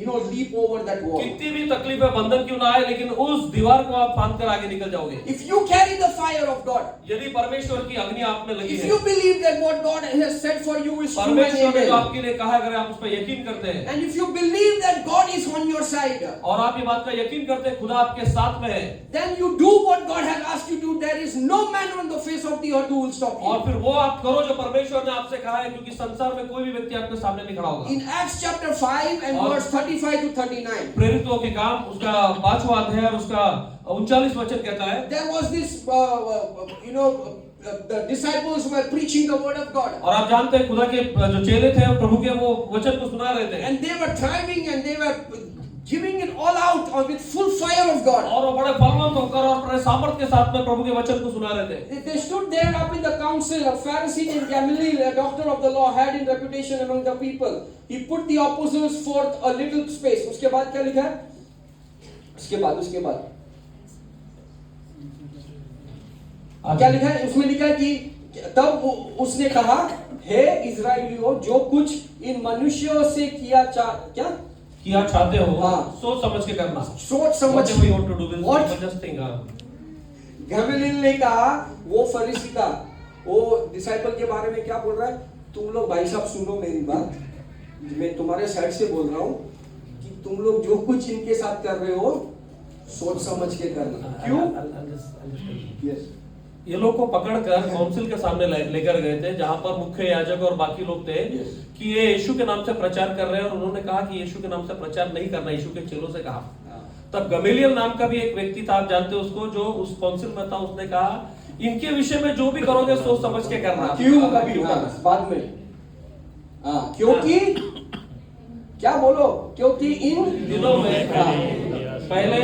leap over that wall. कितनी भी तकलीफें बंधन क्यों ना आए, लेकिन उस दीवार को आप फांद कर आगे निकल जाओगे। If you carry the fire of God, यदि परमेश्वर की अग्नि आप में लगी if है, you believe that what God has said for you is true and परमेश्वर ने जो amen, आपके लिए कहा है, अगर आप उस पर यकीन करते हैं and if you believe that God is on your side, और आप ये बात का यकीन करते हैं खुदा आपके साथ में है, then you do what God has asked you to do. There is no man on the face of the earth who will stop और you. फिर वो आप करो जो परमेश्वर ने आपसे कहा है, क्योंकि संसार में कोई भी व्यक्ति आपके सामने नहीं खड़ा होगा। In Acts chapter 5 and और- verse 35 to 39, प्रेरितों के काम उसका 5वां अध्याय और उसका 39 वचन कहता है, there was this, the disciples were preaching the word of God. और आप जानते हैं खुदा के जो चेले थे प्रभु के वो वचन को सुना रहे थे And they were thriving and they were giving it all out with full fire of God. और वो बड़े फलवंत होकर और बड़े सामर्थ के साथ में प्रभु के वचन को सुना रहे थे। They stood there up in the council. A Pharisee named Gamaliel, a doctor of the law, had in reputation among the people. He put the apostles forth a little space. उसके बाद क्या लिखा है? उसके बाद क्या लिखा है? उसमें लिखा है कि तब उसने कहा, हे इजराइलियों, जो कुछ इन मनुष्यों से किया चाहते हो हाँ। सोच समझ के करना। सोच समझ Whatever you want to do, this What? is just think, Gamaliel ने कहा, वो फरीसी का, वो डिसाइपल के बारे में क्या बोल रहा है? तुम लोग भाई साहब सुनो मेरी बात, मैं तुम्हारे साइड से बोल रहा हूँ कि तुम लोग जो कुछ इनके साथ कर रहे हो सोच समझ के करना। क्यों? Yes. ये लोग को पकड़कर काउंसिल के सामने लेकर गए थे, जहां पर मुख्य याजक और बाकी लोग थे कि ये यीशु के नाम से प्रचार कर रहे हैं, और उन्होंने कहा कि यीशु के नाम से प्रचार नहीं करना, यीशु के चेलों से कहा। तब गमलीएल नाम का भी एक व्यक्ति था, आप जानते हो उसको, जो उस काउंसिल में था, उसने कहा इनके विषय में जो भी करोगे सोच समझ के करना। क्यों? कभी बाद में क्योंकि क्या बोलो? क्योंकि इन दिनों में पहले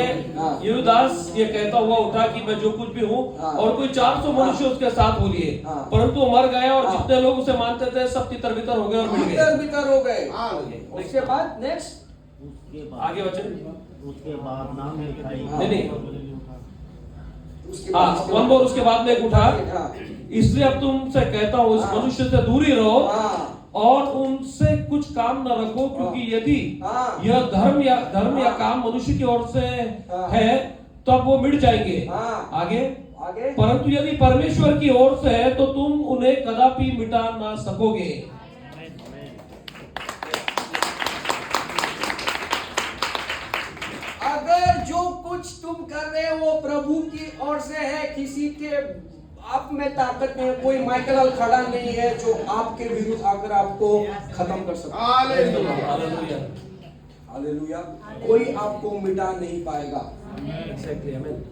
यूदास ये कहता हुआ उठा कि मैं जो कुछ भी हूँ, और कोई 400 मनुष्य उसके साथ हो लिए, परंतु वो मर गए, और जितने लोग उसे मानते थे सब तितर बितर हो गए और मिल गए। बितर हो गए। उसके बाद नेक्स्ट आगे वचन, उसके बाद नाम लिखाई। नहीं वन मोर, उसके बाद में एक उठा, इसलिए अब तुमसे कहता हूँ इस मनुष्य से दूरी रहो और उनसे कुछ काम न रखो, क्योंकि यदि यह धर्म या काम मनुष्य की ओर से है तब वो मिट जाएंगे। आगे, परंतु यदि परमेश्वर की ओर से है तो तुम उन्हें कदापि मिटा ना सकोगे। अगर जो कुछ तुम कर रहे हो वो प्रभु की ओर से है, किसी के आप में ताकत नहीं है, कोई माइकल खड़ा नहीं है जो आपके विरुद्ध आकर आपको खत्म कर सकता। Hallelujah, hallelujah. कोई आपको मिटा नहीं पाएगा। एग्जैक्टली, आमीन।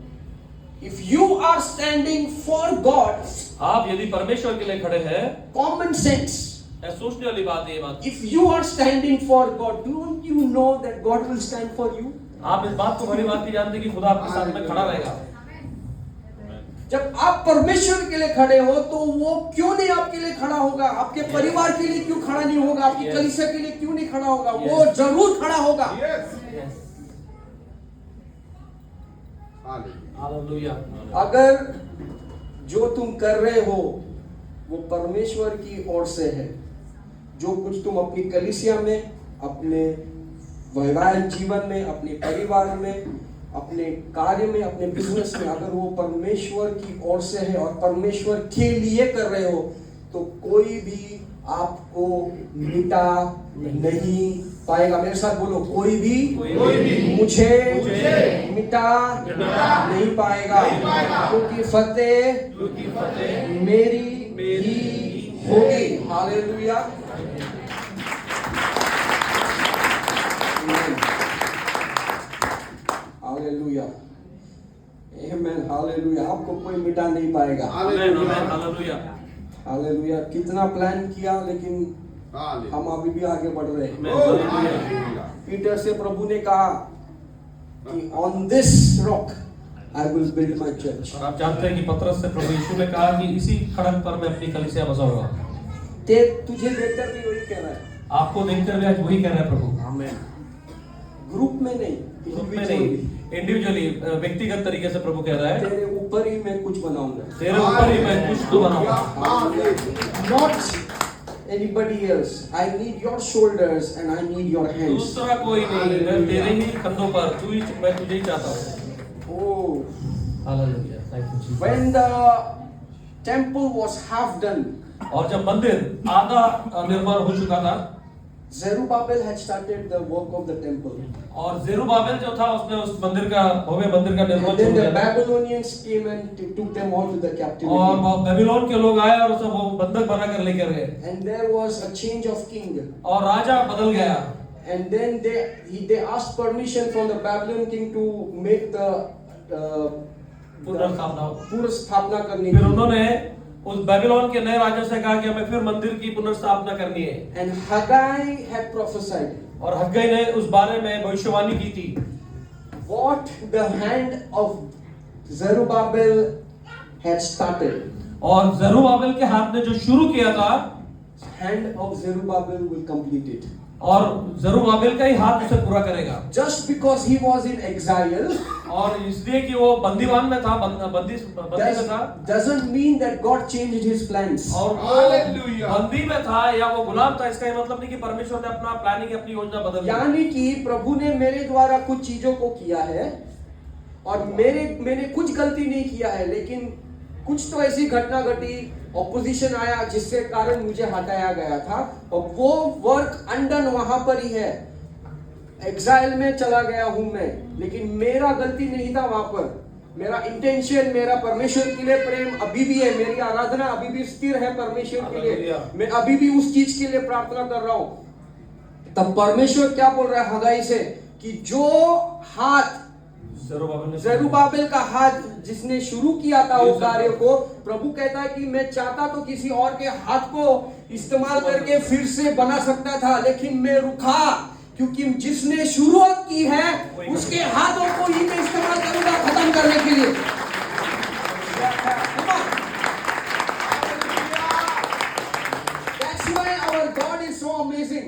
If you are standing for God, आप यदि परमेश्वर के लिए खड़े हैं, common sense, सोचने वाली बात है ये बात। if you are standing for God, don't you know that God will stand for you? आप इस बात को बड़ी बात नहीं जानते कि खुदा आपके साथ में खड़ा रहेगा। जब आप परमेश्वर के लिए खड़े हो तो वो क्यों नहीं आपके लिए खड़ा होगा? आपके परिवार के लिए क्यों खड़ा नहीं होगा? आपकी कलीसिया के लिए क्यों नहीं खड़ा होगा? वो जरूर खड़ा होगा। हालेलुया। अगर जो तुम कर रहे हो वो परमेश्वर की ओर से है, जो कुछ तुम अपनी कलीसिया में, अपने वैवाहिक जीवन में, अपने परिवार में, अपने कार्य में, अपने बिजनेस में, अगर वो परमेश्वर की ओर से है और परमेश्वर के लिए कर रहे हो तो कोई भी आपको मिटा नहीं पाएगा। मेरे साथ बोलो, कोई भी मुझे मिटा नहीं पाएगा, क्योंकि फतेह मेरी ही होगी। हालेलुया। हालेलुया, आमेन, हालेलुया। आपको कोई मिटा नहीं पाएगा। Hallelujah, hallelujah. कितना प्लान किया, लेकिन हम अभी भी आगे बढ़ रहे हैं। पीटर से प्रभु ने कहा कि on this rock I will build my church. और आप जानते हैं कि पतरस से प्रभु यीशु ने कहा कि इसी खड़क पर मैं अपनी कलीसिया बसाऊंगा। तुझे देखकर भी वही कह रहा है, आपको देखकर भी आज वही कह रहा है प्रभु। आमीन। ग्रुप में नहीं, ग्रुप में नहीं, इंडिविजुअली, व्यक्तिगत तरीके से प्रभु कह रहा है, तेरे ऊपर ही मैं कुछ बनाऊंगा, तेरे ऊपर ही मैं कुछ तो बनाऊंगा। Not anybody else. I need your shoulders and I need your hands. दूसरा कोई नहीं, मैं तेरे ही कंधों पर, तू ही, मैं तुझे ही चाहता हूँ। Oh, hallelujah, thank you Jesus. when the temple was half done, और जब मंदिर आधा निर्माण हो चुका था, Zerubbabel had started the work of the temple. और जेरुब्बाबेल जो था उसने उस मंदिर का, भव्य मंदिर का निर्माण And then शुरू the किया। Babylonians came and took them all to the और captivity. बेबीलोन के लोग आए और सब वो बंधक बनाकर लेकर गए, And there was a change of king. और राजा बदल गया। And then they asked permission from the Babylon king to make the पुनर्स्थापना करनी फिर थी। उन्होंने उस बेबीलोन के नए राजा से कहा कि हमें फिर मंदिर की पुनर्स्थापना करनी है। And Haggai had prophesied. और हग्गई ने उस बारे में भविष्यवाणी की थी। What the hand of Zerubbabel had started, और जेरुब्बाबेल के हाथ ने जो शुरू किया था, hand of Zerubbabel will complete it. और जरूब्बाबेल का ही हाथ उसे पूरा करेगा। Just because he was in exile और इसलिए कि वो बंदीवान में था, बंदी में था, doesn't mean that God changed his plans. और वो Hallelujah. बंदी में था या वो गुलाम था, इसका ये मतलब नहीं कि परमेश्वर ने अपना प्लानिंग, अपनी योजना बदल दी। यानी कि प्रभु ने मेरे द्वारा कुछ चीजों को किया है और मैंने कुछ गलती नहीं किया है, लेकिन कुछ तो ऐसी घटना घटी, ऑपोजिशन आया जिससे कारण मुझे हटाया गया था और वो वर्क अनडन वहां पर ही है। एग्जाइल में चला गया हूं मैं, लेकिन मेरा गलती नहीं था वहां पर। मेरा इंटेंशन, मेरा परमेश्वर के लिए प्रेम अभी भी है, मेरी आराधना अभी भी स्थिर है परमेश्वर के लिए, मैं अभी भी उस चीज के लिए प्रार्थना कर रहा हूं। तब परमेश्वर क्या बोल रहा है हगाई से कि जो हाथ जरूब्बाबेल का हाथ जिसने शुरू किया था वो कार्य को, प्रभु कहता है कि मैं चाहता तो किसी और के हाथ को इस्तेमाल करके फिर से बना सकता था, लेकिन मैं रुका, क्योंकि जिसने शुरुआत की है उसके हाथों को ही मैं इस्तेमाल करूंगा खत्म करने के लिए। That's why our God is so amazing.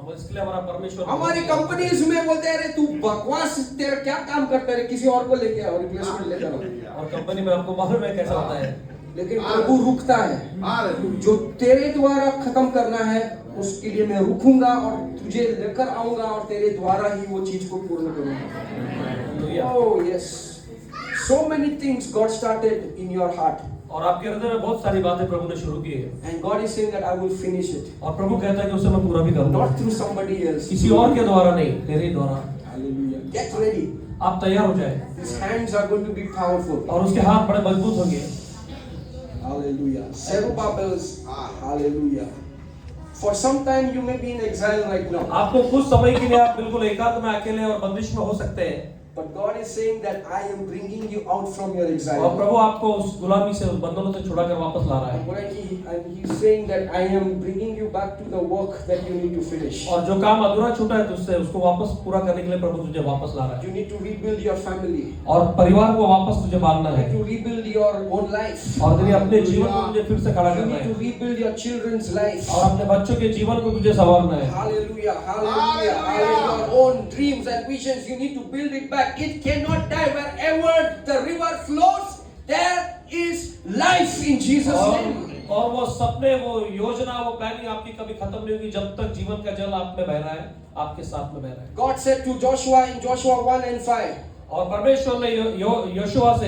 इसलिए हमारा परमेश्वर, हमारी कंपनीज में बोलते हैं, अरे तू बकवास, तेरा क्या काम करता है, किसी और को लेके आओ, रिप्लेसमेंट लेकर आओ। और कंपनी में आपको मालूम है कैसा होता है, लेकिन प्रभु रुकता है, जो तेरे द्वारा खत्म करना है उसके लिए मैं रुकूंगा और तुझे लेकर आऊंगा और तेरे द्वारा ही वो चीज को पूर्ण करूंगा। Oh yes, so many things God started in your heart. और आपके हृदय में बहुत सारी बातें प्रभु ने शुरू की है, And God is saying that I will finish it. और प्रभु कहता है कि उसे मैं पूरा भी करूंगा, Not through somebody else. किसी और के द्वारा नहीं, तेरे ही द्वारा। Hallelujah. Get ready. आप तैयार हो जाए, His hands are going to be powerful. और उसके हाथ बड़े मजबूत होंगे। Hallelujah. Zerubbabel's, hallelujah. For some time you may be in exile right now. आपको कुछ समय के लिए आप बिल्कुल एकांत में अकेले और बंदिश में हो सकते हैं, But God is saying that I am bringing you out from your और exile. प्रभु आपको उस गुलामी से, उस बंधनों से छुड़ाकर वापस ला रहा है। And He's saying that I am bringing you back to the work that you need to finish. और जो काम अधूरा छूटा है तुझसे, उसको वापस पूरा करने के लिए प्रभु तुझे वापस ला रहा है। You need to rebuild your family. और परिवार को वापस तुझे बांधना You है, need to rebuild your own life. और तेरे अपने जीवन को तुझे फिर से खड़ा You करना need है, to rebuild your children's life. और अपने बच्चों के जीवन को तुझे संवारना है। Hallelujah, hallelujah, hallelujah. Your own dreams and visions, you need to build it back. It cannot die. Wherever the river flows, there is life in Jesus' name. और वो सपने, वो योजना, वो प्लानिंग आपकी कभी खत्म नहीं होगी जब तक जीवन का जल आप में बह रहा है, आपके साथ में बह रहा है। God said to Joshua in Joshua 1 and 5. और परमेश्वर ने योशुआ से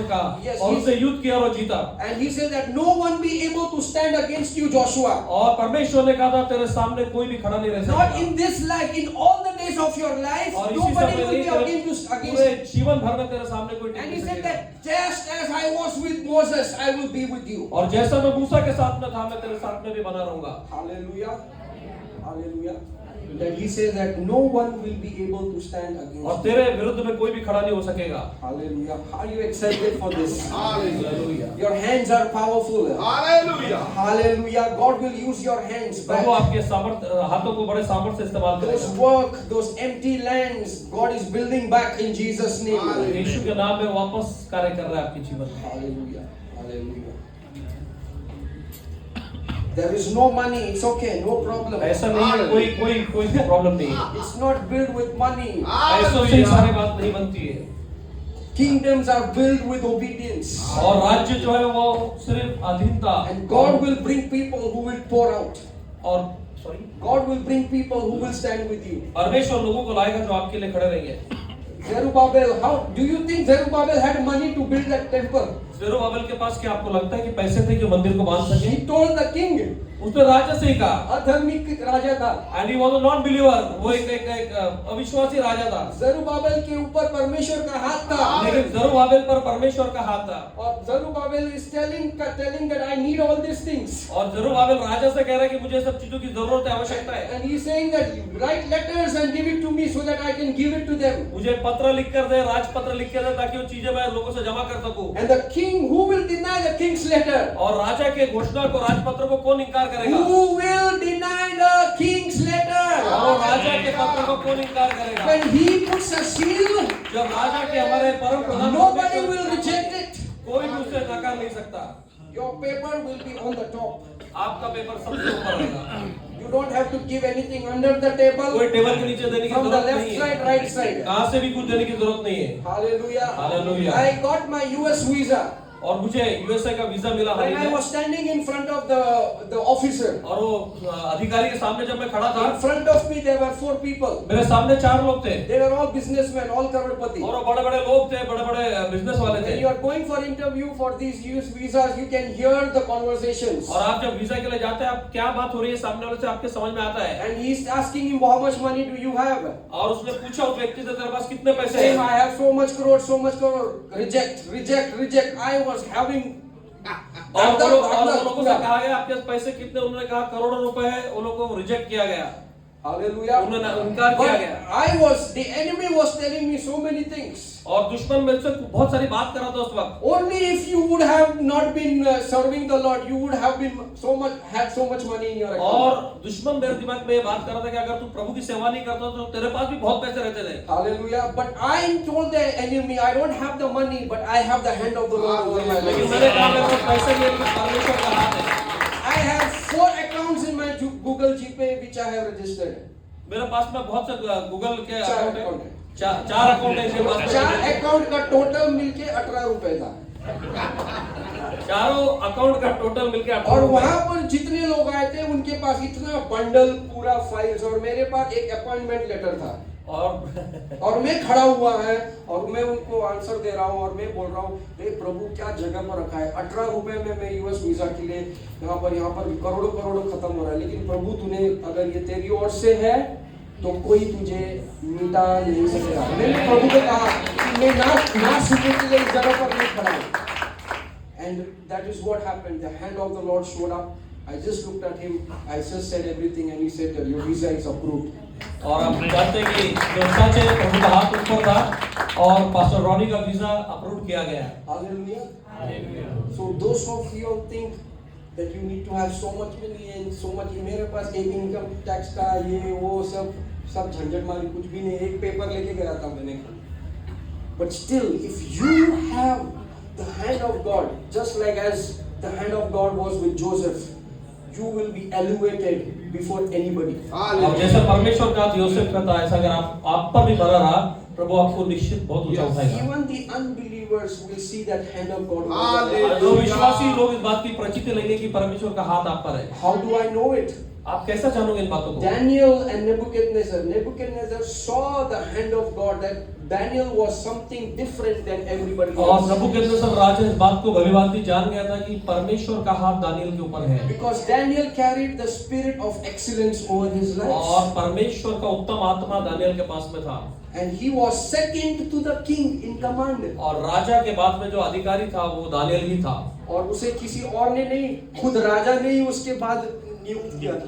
कहा, Yes, और उससे युद्ध किया और जीता। And he said that no one be able to stand against you, Joshua. और परमेश्वर ने कहा था तेरे सामने कोई भी खड़ा नहीं रह सकता। Not in this life, in all the days of your life, और इसी nobody समय will be नहीं, against पूरे you. जीवन भर में तेरे सामने कोई And टिक he नहीं said सकेगा। that just as I was with Moses, I will be with you. और जैसा मैं मूसा के साथ में था, मैं तेरे साथ में भी बना रहूंगा। Hallelujah. Hallelujah. That he says that no one will be able to stand और against you. तेरे विरुद्ध में कोई भी खड़ा नहीं हो सकेगा। Hallelujah. Are you excited for this? Hallelujah. Your hands are powerful. Hallelujah. Hallelujah. God will use your hands back. प्रभु आपके हाथों को बड़े सामर्थ्य से इस्तेमाल Those करेगा। work, those empty lands, God is building back in Jesus' name. यीशु के नाम में वापस कार्य कर रहा है आपके जीवन में। Hallelujah. Hallelujah. There is no money, it's okay, no problem. ऐसा नहीं है, कोई प्रॉब्लम नहीं है। It's not built with money. ऐसों से सारी बात नहीं बनती है। Kingdoms are built with obedience. और राज्य जो है वो सिर्फ अधीनता, And God will bring people who will pour out. और sorry, God will bring people who will stand with you. परमेश्वर लोगों को लाएगा जो आपके लिए खड़े रहेंगे। Zerubbabel, how do you think Zerubbabel had money to build that temple? ज़रूब्बाबेल के पास क्या आपको लगता है कि पैसे थे कि मंदिर को बांध सके? He told the king, उसने राजा से ही कहा, अधर्मिक राजा था। and he was a non-believer, वो एक अविश्वासी राजा था। Zerubbabel के ऊपर परमेश्वर का हाथ था। लेकिन ज़रूब्बाबेल पर परमेश्वर का हाथ था। और Zerubbabel is telling that I need all these things. और ज़रूब्बाबेल राजा से कह रहा है कि मुझे सब चीजों की जरूरत है, आवश्यकता है। And he is saying that write letters and give it to me so that I can give it to them. मुझे पत्र लिख कर दे, राजपत्र लिख कर दे, ताकि वो चीजें मैं लोगों से जमा कर सकूं। And the king, who will deny the king's letter? और राजा के घोषणा को, राजपत्र को कौन इनकार करेगा? Who will deny the king's letter? और राजा के पत्र को कौन इनकार करेगा? When he puts a seal, जब राजा के हमारे परम प्रधान nobody will reject it. कोई भी उसे नकार नहीं सकता। Your paper will be on the top. आपका पेपर सबसे ऊपर रहेगा। You don't have to give anything under the table. कोई टेबल के नीचे देने की From the जरूरत left नहीं है, side, right side. कहाँ से भी कुछ देने की जरूरत नहीं है। Hallelujah. Hallelujah. I got my US visa. और मुझे यूएसए का वीजा मिला हाल When ही I में। was standing in front of the officer, और वो अधिकारी के सामने जब मैं खड़ा था, in front of me there were 4 people. मेरे सामने 4 लोग थे They were all businessmen, all crorepati. और वो बड़े बड़े लोग थे, बड़े बड़े बिजनेस वाले When थे। you are going for interview for these US visas, you can hear the conversations. और आप जब वीजा के लिए जाते हैं, आप क्या बात हो रही है सामने वाले से आपके समझ में आता है। And he is asking him, how much money do you have? और उसने पूछा उस व्यक्ति से, तेरे पास कितने पैसे Saying, हैं? I have so much crore. Reject, reject, reject. I was having. और वो लोगों से कहा गया आपके पास पैसे कितने, उन्होंने कहा करोड़ों रुपए है, उन लोगों को रिजेक्ट किया गया। Hallelujah. उन्होंने इनकार किया But गया। the enemy was telling me so many things. और दुश्मन मेरे से बहुत सारी बात कर रहा था उस वक्त। Only if you would have not been serving the Lord, you would have been had so much money in your account. और दुश्मन मेरे दिमाग में ये बात कर रहा था कि अगर तू प्रभु की सेवा नहीं करता तो तेरे पास भी बहुत पैसे रहते थे। Hallelujah. But I told the enemy, I don't have the money, but I have the hand of the Lord over my लेकिन life. मैंने कहा मेरे पास पैसे नहीं है, लेकिन परमेश्वर का हाथ है। I have 4 accounts in my Google GPay which I have registered. मेरे पास में बहुत से गूगल के 4 अकाउंट account है। है। 4 अकाउंट है इसके पास। 4 अकाउंट का टोटल मिलके 18 रुपए था। चारों अकाउंट का टोटल मिलके 18 और रुपए। वहां पर जितने लोग आए थे उनके पास इतना बंडल पूरा फाइल्स, और मेरे पास एक अपॉइंटमेंट लेटर था। और मैं खड़ा हुआ है और मैं उनको आंसर दे रहा हूँ और मैं बोल रहा हूँ, हे प्रभु क्या जगह पर रखा है, 18 रुपए में मैं यूएस वीजा के लिए यहाँ पर करोड़ों खत्म हो रहा है, लेकिन प्रभु तूने अगर ये तेरी ओर से है तो कोई तुझे मिटा नहीं सकेगा। मैंने प्रभु को कहा कि मैं ना सीखने के लिए इस जगह पर नहीं खड़ा हूँ। And that is what happened. The hand of the Lord showed up. I just looked at him. I just said everything, and he said, "Your visa is approved." और आप जानते हैं कि जो सच है, प्रभु का हाथ ऊपर था और पास्टर रॉनी का वीजा अप्रूव किया गया। Hallelujah. So those of you think that you need to have so much money and so much, मेरे पास एक इनकम टैक्स का ये वो सब झंझट मारी कुछ भी नहीं, एक पेपर लेके गया था मैंने। But still, if you have the hand of God, just like as the hand of God was with Joseph, you will be elevated before anybody. अब जैसा परमेश्वर का योसेफ का था, ऐसा अगर आप पर भी बना रहा, प्रभु आपको निश्चित बहुत ऊंचा उठाएगा। Even the unbelievers will see that hand of God. जो विश्वासी लोग इस बात की प्रचिति लेंगे कि परमेश्वर का हाथ आप पर है। How do I know it? आप कैसा जानोगे इन बातों को? Daniel and Nebuchadnezzar saw the hand of God, that Daniel was something different than everybody और else. नबूकदनेस्सर राजा इस बात को भलीभांति जान गया था कि परमेश्वर का हाथ दानियल के ऊपर है। Because Daniel carried the spirit of excellence over his life. और परमेश्वर का उत्तम आत्मा दानियल के पास में था। And he was second to the king in command. और राजा के बाद में जो अधिकारी था वो दानियल ही था। और उसे किसी और ने नहीं, खुद राजा ने ही उसके बाद नियुक्त किया था।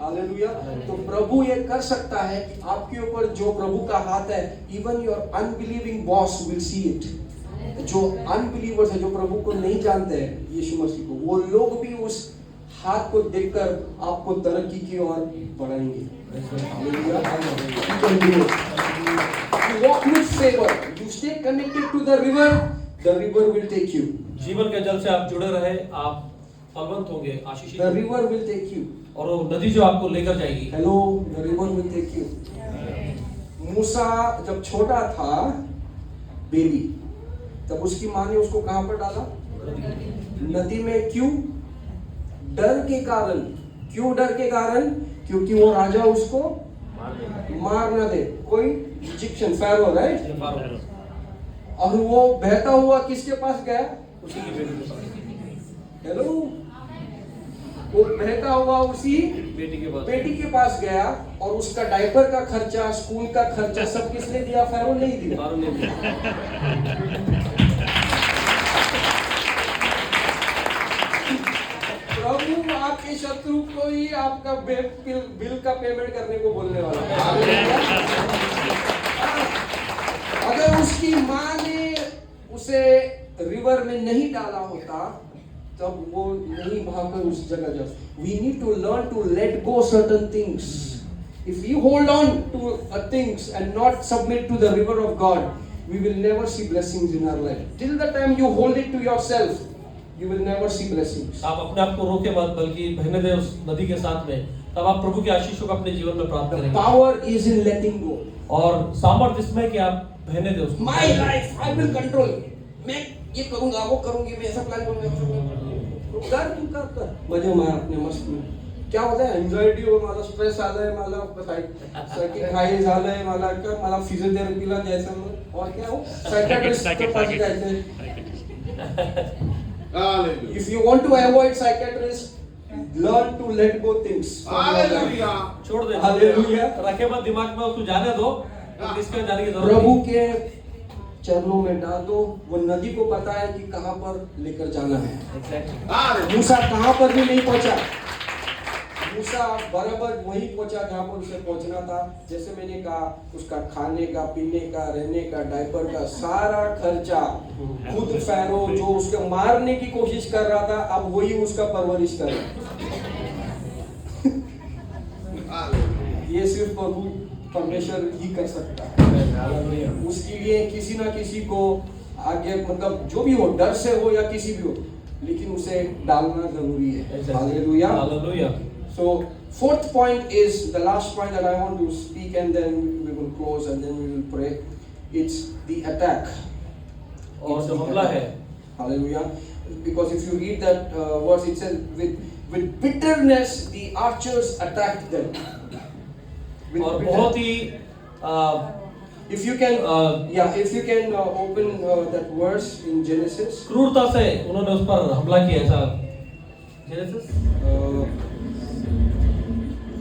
हालेलुया। तो प्रभु ये कर सकता है कि आपके ऊपर जो प्रभु का हाथ है, even your unbelieving boss will see it. जो अनबिलीवर्स है, जो प्रभु को नहीं जानते हैं यीशु मसीह को, वो लोग भी उस हाथ को देखकर आपको तरक्की की ओर बढ़ाएंगे। You walk with favor. You stay connected to the river will take you. जीवन के जल से आप जुड़े रहे, आप फलवंत होंगे, आशीषित। The river will take you. और वो नदी जो आपको लेकर जाएगी। Hello, the river will take you. मूसा जब छोटा था, बेबी, तब उसकी माँ ने उसको कहाँ पर डाला? नदी में। क्यों? डर के कारण। क्यों डर के कारण? क्योंकि वो राजा उसको मार ना दे। कोई इजिप्शियन फैरो, राइट? और वो बहता हुआ किसके पास गया? उसी की बेटी के पास। हेलो, वो बहता हुआ उसी बेटी के पास गया, और उसका डायपर का खर्चा, स्कूल का खर्चा सब किसने दिया? फैरो नहीं दिया। प्रभु आपके शत्रु को ही आपका बिल का पेमेंट करने को बोलने वाला है। अगर उसकी माँ ने उसे रिवर में नहीं डाला होता, तब वो नहीं भागकर उस जगह जा। We need to learn to let go certain things. If you hold on to things and not submit to the river of God, we will never see blessings in our life. Till the time you hold it to yourself, you will never see blessings. आप अपने आप को रोके मत, बल्कि बहने दे उस नदी के साथ में, तब आप प्रभु की आशीषों को अपने जीवन में प्राप्त The करेंगे। power is in letting go. और सामर्थ्य इसमें है कि आप बहने दे उसको। My life, I will control. मैं ये करूंगा, वो करूंगी, मैं ऐसा प्लान करूंगा, ऐसा प्लान करूंगा। तू कर मजे मार अपने मस्त में। क्या होता है, एन्झायटी हो, मला स्ट्रेस आलाय, मला सायकिक हाय झालंय, मला फिजिओथेरपीला जायचं, और क्या हो, सायकियाट्रिस्ट के पास जायचंय. Hallelujah. If you want to avoid psychiatrist, learn to let go things. Hallelujah. छोड़ दे, Hallelujah. रखे मत दिमाग में, उसको जाने दो, किसके जाने की जरूरत प्रभु नहीं। के चरणों में डाल दो, वो नदी को पता है कि कहां पर लेकर जाना है। Exactly. Hallelujah. मूसा कहां पर भी नहीं पहुंचा, मूसा बराबर वहीं पहुंचा जहां पर उसे पहुंचना था। जैसे मैंने कहा, उसका खाने का, पीने का, रहने का, डायपर का सारा खर्चा खुद फैरो जो उसको मारने की कोशिश कर रहा था, अब वही उसका परवरिश कर रहा है। Hallelujah. ये सिर्फ प्रभु परमेश्वर ही कर सकता है। उसके लिए किसी ना किसी को आगे, मतलब जो भी हो, डर से हो या किसी भी हो, लेकिन उसे डालना जरूरी है। Hallelujah. Hallelujah. So fourth point is the last point that I want to speak, and then we will close and then we will pray. It's the attack. और It's जो the हमला attack. है, Hallelujah. Because if you read that verse, it says with bitterness the archers attacked them. With और bitter- बहुत ही If you can, if you can open that verse in Genesis. क्रूरता से उन्होंने उस पर हमला किया। ऐसा Genesis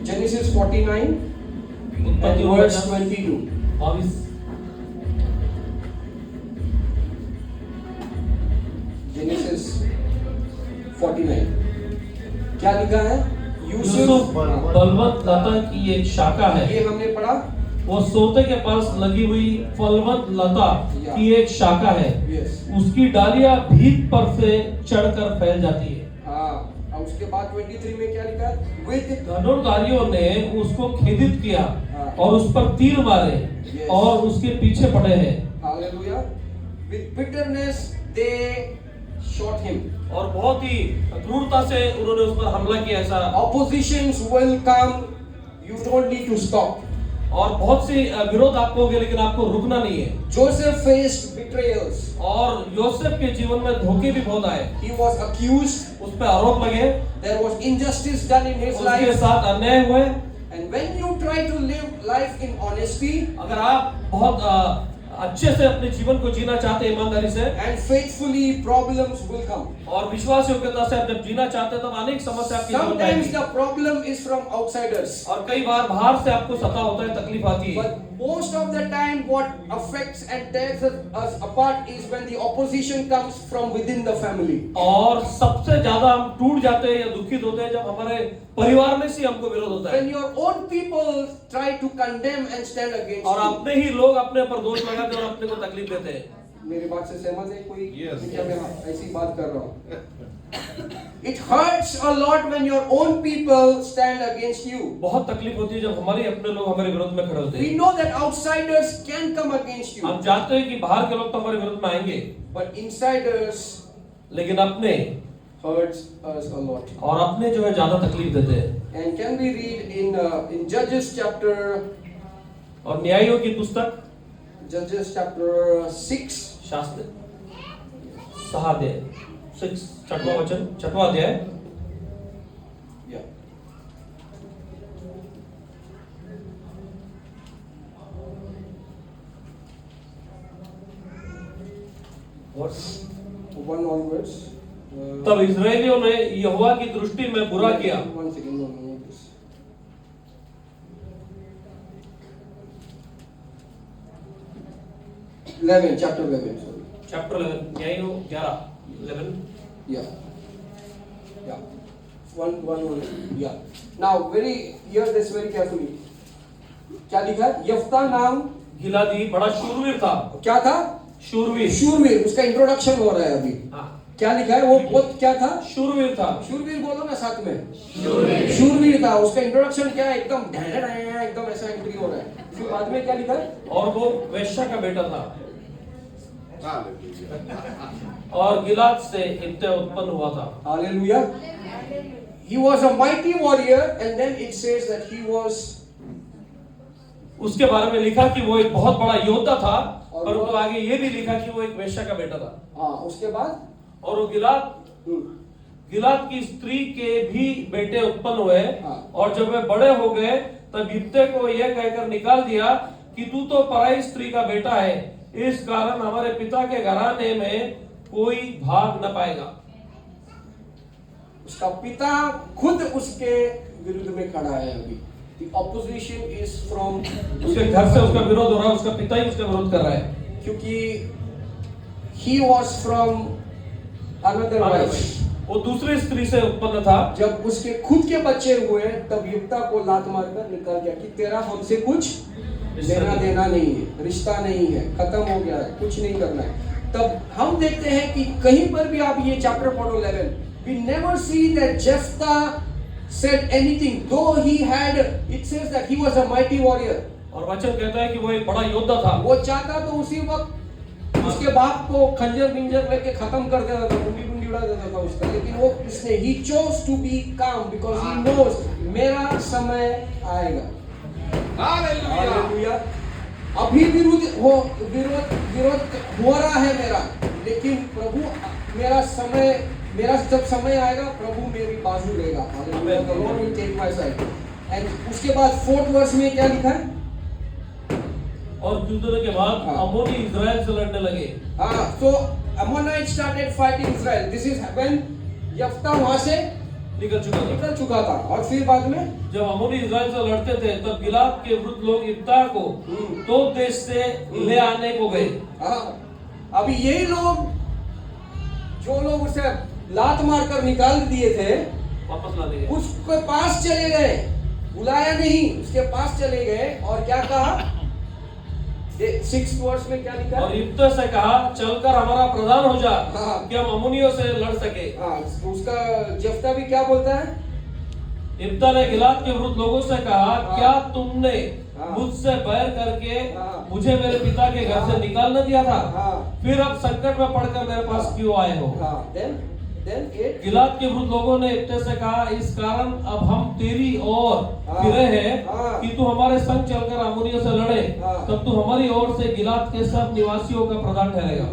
Genesis 49 and verse 22. 22। Genesis 49. क्या लिखा है? यूसुफ बलवंत लता की एक शाखा है। ये हमने पढ़ा। वो सोते के पास लगी हुई फलवंत लता की एक शाखा है। Yes. उसकी डालियां भीत पर से चढ़कर फैल जाती है। हाँ, और उसके बाद 23 में क्या लिखा है? With धनुर्धारियों ने उसको खेदित किया हाँ। और उस पर तीर मारे Yes. और उसके पीछे पड़े हैं। Hallelujah. With bitterness they shot him. और बहुत ही क्रूरता से उन्होंने उस पर हमला किया। ऐसा Oppositions will come. You don't need to stop. और बहुत सी विरोध आपको होंगे, लेकिन आपको रुकना नहीं है। Joseph faced betrayals. और योसेफ के जीवन में धोखे भी बहुत आए। He was accused. उस पर आरोप लगे, There was injustice done in his उसके life. साथ अन्याय हुए। And when you try to live life in honesty अगर आप बहुत अच्छे से अपने जीवन को जीना चाहते हैं, ईमानदारी से, and faithfully, problems will come. और विश्वास योग्यता से आप जब जीना चाहते हैं, तब अनेक समस्या आपके जीवन में Sometimes आएगी। the problem is from outsiders. और कई बार बाहर से आपको सता होता है, तकलीफ आती है। But most of the time what affects and tears us apart is when the opposition comes from within the family. और सबसे ज्यादा हम टूट जाते हैं या दुखित होते हैं जब हमारे परिवार में से हमको विरोध होता है। When your own people try to condemn and stand against और you. अपने ही लोग अपने पर दोष लगाते हैं और अपने को तकलीफ देते हैं। मेरी बात से सहमत है कोई? Yes. क्या मैं ऐसी बात कर रहा हूँ? It hurts a lot when your own people stand against you. बहुत तकलीफ होती है जब हमारे अपने लोग हमारे विरोध में खड़े होते We हैं। know that outsiders can come against you, हम जानते हैं कि बाहर के लोग तो हमारे विरोध में आएंगे, but insiders लेकिन अपने hurts us a lot. और अपने जो है ज्यादा तकलीफ देते हैं। And can we read in Judges chapter और न्यायियों की पुस्तक Judges chapter 6? शास्त्र 6 छठवां वचन 6वां अध्याय। Yeah. One onwards. तब इस्राएलियों ने यहोवा की दृष्टि में बुरा किया। One second, one minute, please. Chapter 11, sorry. Chapter 11 न्यायियों 11 Yeah. Yeah. One. Yeah. Now, hear this very carefully. क्या लिखा है? यफ्ता नाम गिलादी बड़ा शूरवीर था। क्या था? शूरवीर। शूरवीर। उसका इंट्रोडक्शन हो रहा है अभी। हाँ। क्या लिखा है? वो बहुत क्या था? शूरवीर था। शूरवीर बोलो ना साथ में। शूरवीर था। उसका इंट्रोडक्शन क्या है? एकदम ऐसा एंट्री हो रहा है। फिर बाद में क्या लिखा है? और वो वेश्या का बेटा था। Hallelujah. और गिलाद से इब्ता उत्पन्न हुआ था। Hallelujah. He was a mighty warrior, and then it says that he was. उसके बारे में लिखा कि वो एक बहुत बड़ा योद्धा था, और परंतु वो- आगे ये भी लिखा कि वो एक वेश्या का बेटा था। हाँ, उसके बाद और वो गिलाद की स्त्री के भी बेटे उत्पन्न हुए, हाँ। और जब वे बड़े हो गए तब यिप्तह को यह कहकर निकाल दिया कि तू तो पराई स्त्री का बेटा है, इस कारण हमारे पिता के घराने में कोई भाग न पाएगा। उसका पिता खुद उसके विरुद्ध में खड़ा है अभी। The opposition is from उसके घर से उसका विरोध हो रहा है, उसका पिता ही उसका विरोध कर रहा है, क्योंकि he was from another wife. वो दूसरी स्त्री से उत्पन्न था। जब उसके खुद के बच्चे हुए तब युक्ता को लात मारकर निकाल दिया कि तेरा हमसे कुछ लेना देना नहीं है, रिश्ता नहीं है, खत्म हो गया है, कुछ नहीं करना है। तब हम देखते हैं कि कहीं पर भी आप ये चैप्टर पढ़ो 11, we never see that Jephthah said anything, though he had, it says that he was a mighty warrior. और वचन कहता है कि वो एक बड़ा योद्धा था। वो चाहता तो उसी वक्त उसके बाप को खंजर बिंजर लेके खत्म कर देता था, गुंडी गुंडी उड़ा देता था उसका, लेकिन वो उसने he chose to be calm because he knows मेरा समय आएगा। Hallelujah. हालेलुया। अभी विरोध हो रहा है मेरा, लेकिन प्रभु मेरा जब समय आएगा प्रभु मेरी बाजू लेगा। Hallelujah. The Lord will take my side. And उसके बाद 4th वर्ष में क्या लिखा है? और युद्ध के बाद हाँ। अम्मोनी इजराइल से लड़ने लगे। So Ammonites started fighting Israel. This is when यफ्ता वहां से निकल चुका था, और फिर बाद में जब अम्मोनी इजराइल से लड़ते थे तब गिलाद के वृद्ध लोग इब्ता को तो देश से ले आने को गए। अभी यही लोग जो लोग उसे लात मारकर निकाल दिए थे वापस ला दिए। उसके पास चले गए, बुलाया नहीं, उसके पास चले गए और क्या कहा? 6th वर्ष में क्या लिखा? और इब्ता से कहा चलकर हमारा प्रधान हो जा हाँ। कि हम अम्मोनियों से लड़ सके। उसका जेफ्ता भी क्या बोलता है? इब्ता ने गिलाद के वृद्ध लोगों से कहा हाँ। क्या तुमने हाँ। मुझसे बैर करके हाँ। मुझे मेरे पिता के घर से हाँ। निकाल न दिया था? हाँ। फिर अब संकट में पड़कर मेरे पास हाँ। क्यों आए हो? Then 8 गिलाद के वृद्ध लोगों ने इब्ते से कहा इस कारण अब हम तेरी ओर हाँ। फिरे हैं हाँ। कि तू हमारे संग चलकर अम्मोनियों से लड़े, हाँ। तब तू हमारी ओर से गिलाद के सब निवासियों का प्रधान ठहरेगा।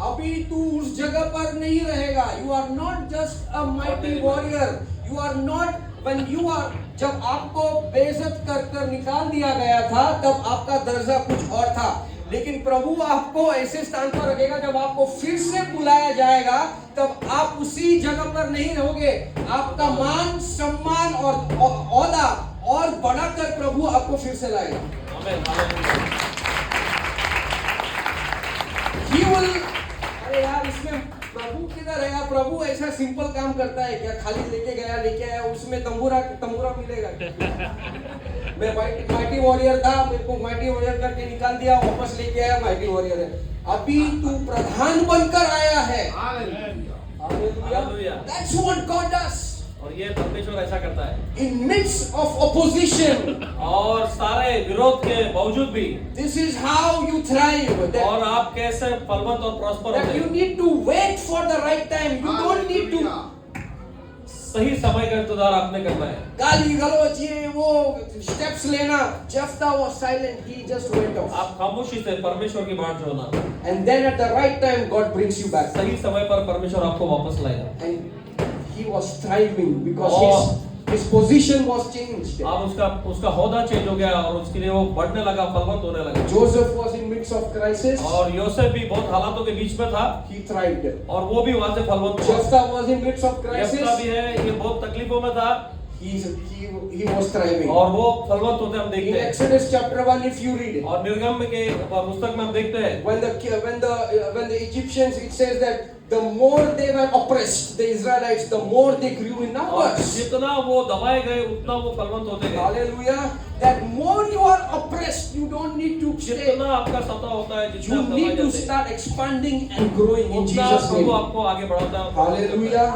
अभी तू उस जगह पर नहीं रहेगा। You are not just a mighty warrior. You are not when you are जब आपको बेइज्जत कर निकाल दिया गया था तब आपका दर्जा कुछ और था, लेकिन प्रभु आपको ऐसे स्थान पर रखेगा जब आपको फिर से बुलाया जाएगा तब आप उसी जगह पर नहीं रहोगे। आपका मान सम्मान और औदा और बढ़ाकर प्रभु आपको फिर से लाएगा। He will, अरे यार इसमें प्रभु किधर है यार? प्रभु ऐसा सिंपल काम करता है क्या? खाली लेके आया उसमें तंबूरा मिलेगा? मैं माइटी वॉरियर था, मेरे को माइटी वॉरियर करके निकाल दिया, वापस लेके आया माइटी वॉरियर है। अभी तू प्रधान बनकर आया है। Hallelujah. That's what God does. और ये परमेश्वर ऐसा करता है। In midst of opposition, और सारे विरोध के बावजूद भी this is how you thrive. और आप कैसे फलवंत और प्रॉस्पर That होते you हैं। need to wait for the right time. You don't need to सही समय का इंतजार आपने करना है। गाली गलौज ये वो स्टेप्स लेना। Jephthah was silent. He just went off. आप खामोशी से परमेश्वर की बाट जोड़ना, And then at the right time, God brings you back. सही समय पर परमेश्वर आपको वापस लाएगा। And he was thriving because his position was changed. अब उसका होदा चेंज हो गया और उसके लिए वो बढ़ने लगा, फलवंत होने लगा। Joseph was in midst of crisis. और योसेफ भी बहुत हालातों के बीच में था He thrived. और वो भी वहां से फलवंत हुआ। Jephthah was in midst of यफ्ता crisis. भी है, ये बहुत तकलीफों में था He was thriving. और वो फलवंत होते हम In देखते हैं। Exodus chapter 1, if you read, और निर्गम के पुस्तक में हम देखते हैं when the Egyptians, it says that the more they were oppressed, the Israelites, the more they grew in और numbers. जितना वो दबाए गए उतना वो फलवंत होते गए। Hallelujah. That more you are oppressed, you don't need to stay. जितना आपका सता होता है, जितना You आप need दबाए to जाते हैं, start expanding and growing in उतना Jesus' प्रभु name. आपको आगे बढ़ाता है। Hallelujah.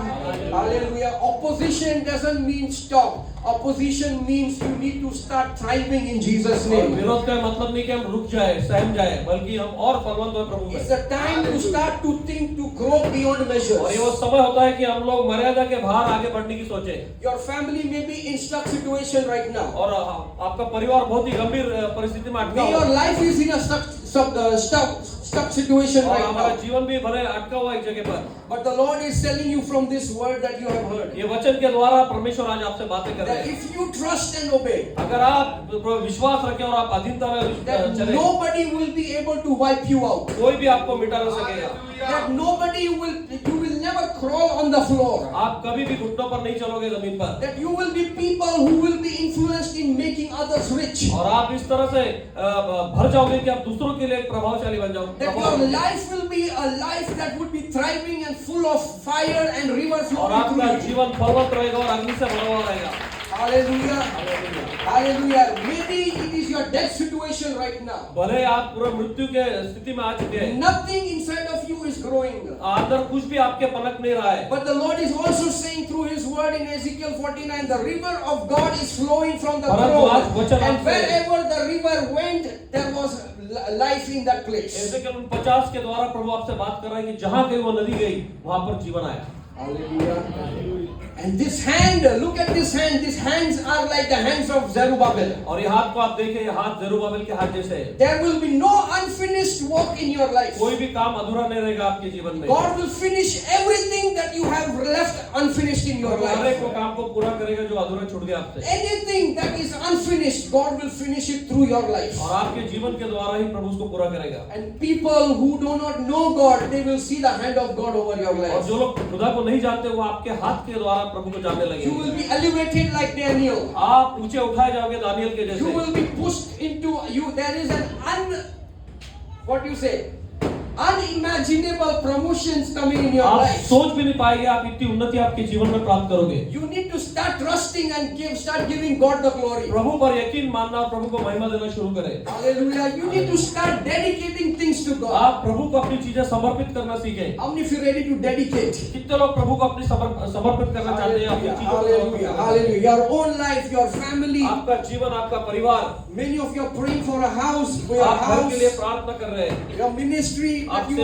Hallelujah. Opposition doesn't mean stop. Opposition means you need to start thriving in Jesus' और name. विरोध का मतलब नहीं कि हम रुक जाए, सहम जाए, बल्कि हम और फलवंत हो प्रभु It's में। a time to start to think to grow beyond और ये वो measures. समय होता है कि हम लोग मर्यादा के बाहर आगे बढ़ने की सोचे। Your family may be in stuck situation right now. और आपका परिवार बहुत ही गंभीर परिस्थिति में अटका May your हुआ है। life is in a stuck situation और right हमारा now. जीवन भी भले अटका हुआ है एक जगह पर। But the Lord is telling you from this word that you have heard ये वचन के द्वारा परमेश्वर आज आपसे बातें कर रहे that हैं। if you trust and obey, अगर आप विश्वास रखें और आप अधीनता में that चले, nobody will be able to wipe you out. कोई भी आपको मिटा नहीं सकेगा। That you will never crawl on the floor. आप कभी भी घुटनों पर नहीं चलोगे जमीन पर। That you will be people who will be influenced in making others rich. और आप इस तरह से भर जाओगे कि आप दूसरों के लिए एक प्रभावशाली बन That your जाओगे। life will be a life that would be thriving and full of fire and river और flowing आपका through you. जीवन फलवंत रहेगा और अग्नि से भरा हुआ रहेगा। Hallelujah. Hallelujah. Maybe it is your death situation right now. भले आप पूरा मृत्यु के स्थिति में आ चुके हैं, Nothing inside of you is growing. अंदर कुछ भी आपके पनक नहीं रहा है। But the Lord is also saying through His word in Ezekiel 49, the river of God is flowing from the परंतु आज throne. वचन And आपसे- wherever the river went, there was life in that place. ऐसे केवल 50 के द्वारा प्रभु आपसे बात कर रहा है कि जहाँ कहीं वो नदी गई, वहाँ पर जीवन आया। Hallelujah. And this hand, look at this hand. These hands are like the hands of Zerubbabel. और ये हाथ को आप देखें, ये हाथ जेरुब्बाबेल के हाथ जैसे है। There will be no unfinished work in your life. कोई भी काम अधूरा नहीं रहेगा आपके जीवन में। God will finish everything that you have left unfinished in your हर एक life. वो काम को पूरा करेगा जो अधूरा छूट गया आपसे। Anything that is unfinished, God will finish it through your life. और आपके जीवन के द्वारा ही प्रभु उसको पूरा करेगा। And people who do not know God, they will see the hand of God over your और life. जो लोग खुदा को नहीं जानते, वो आपके हाथ के द्वारा प्रभु को जानने You लगेंगे। will be elevated like Daniel. आप ऊंचे उठाए जाओगे दानियल के You जैसे। will be pushed into you. There is what do you say? Unimaginable promotions coming in your आप life. सोच भी नहीं पाएंगे आप इतनी उन्नति आपके जीवन में प्राप्त करोगे। You need to start trusting and start giving God the glory. प्रभु पर यकीन मानना और प्रभु को महिमा देना शुरू करें। Hallelujah. You need to start dedicating things to God. आप प्रभु को अपनी चीजें समर्पित करना सीखें। How many of you ready to dedicate? कितने लोग प्रभु को अपनी समर्पित करना चाहते हैं अपनी चीजों को समर्पित Hallelujah. करना? Hallelujah. Your own life, your family. आपका जीवन, आपका परिवार, Many of you are praying for a house, for your आप घर के लिए house, प्रार्थना कर रहे हैं। your ministry that you आपसे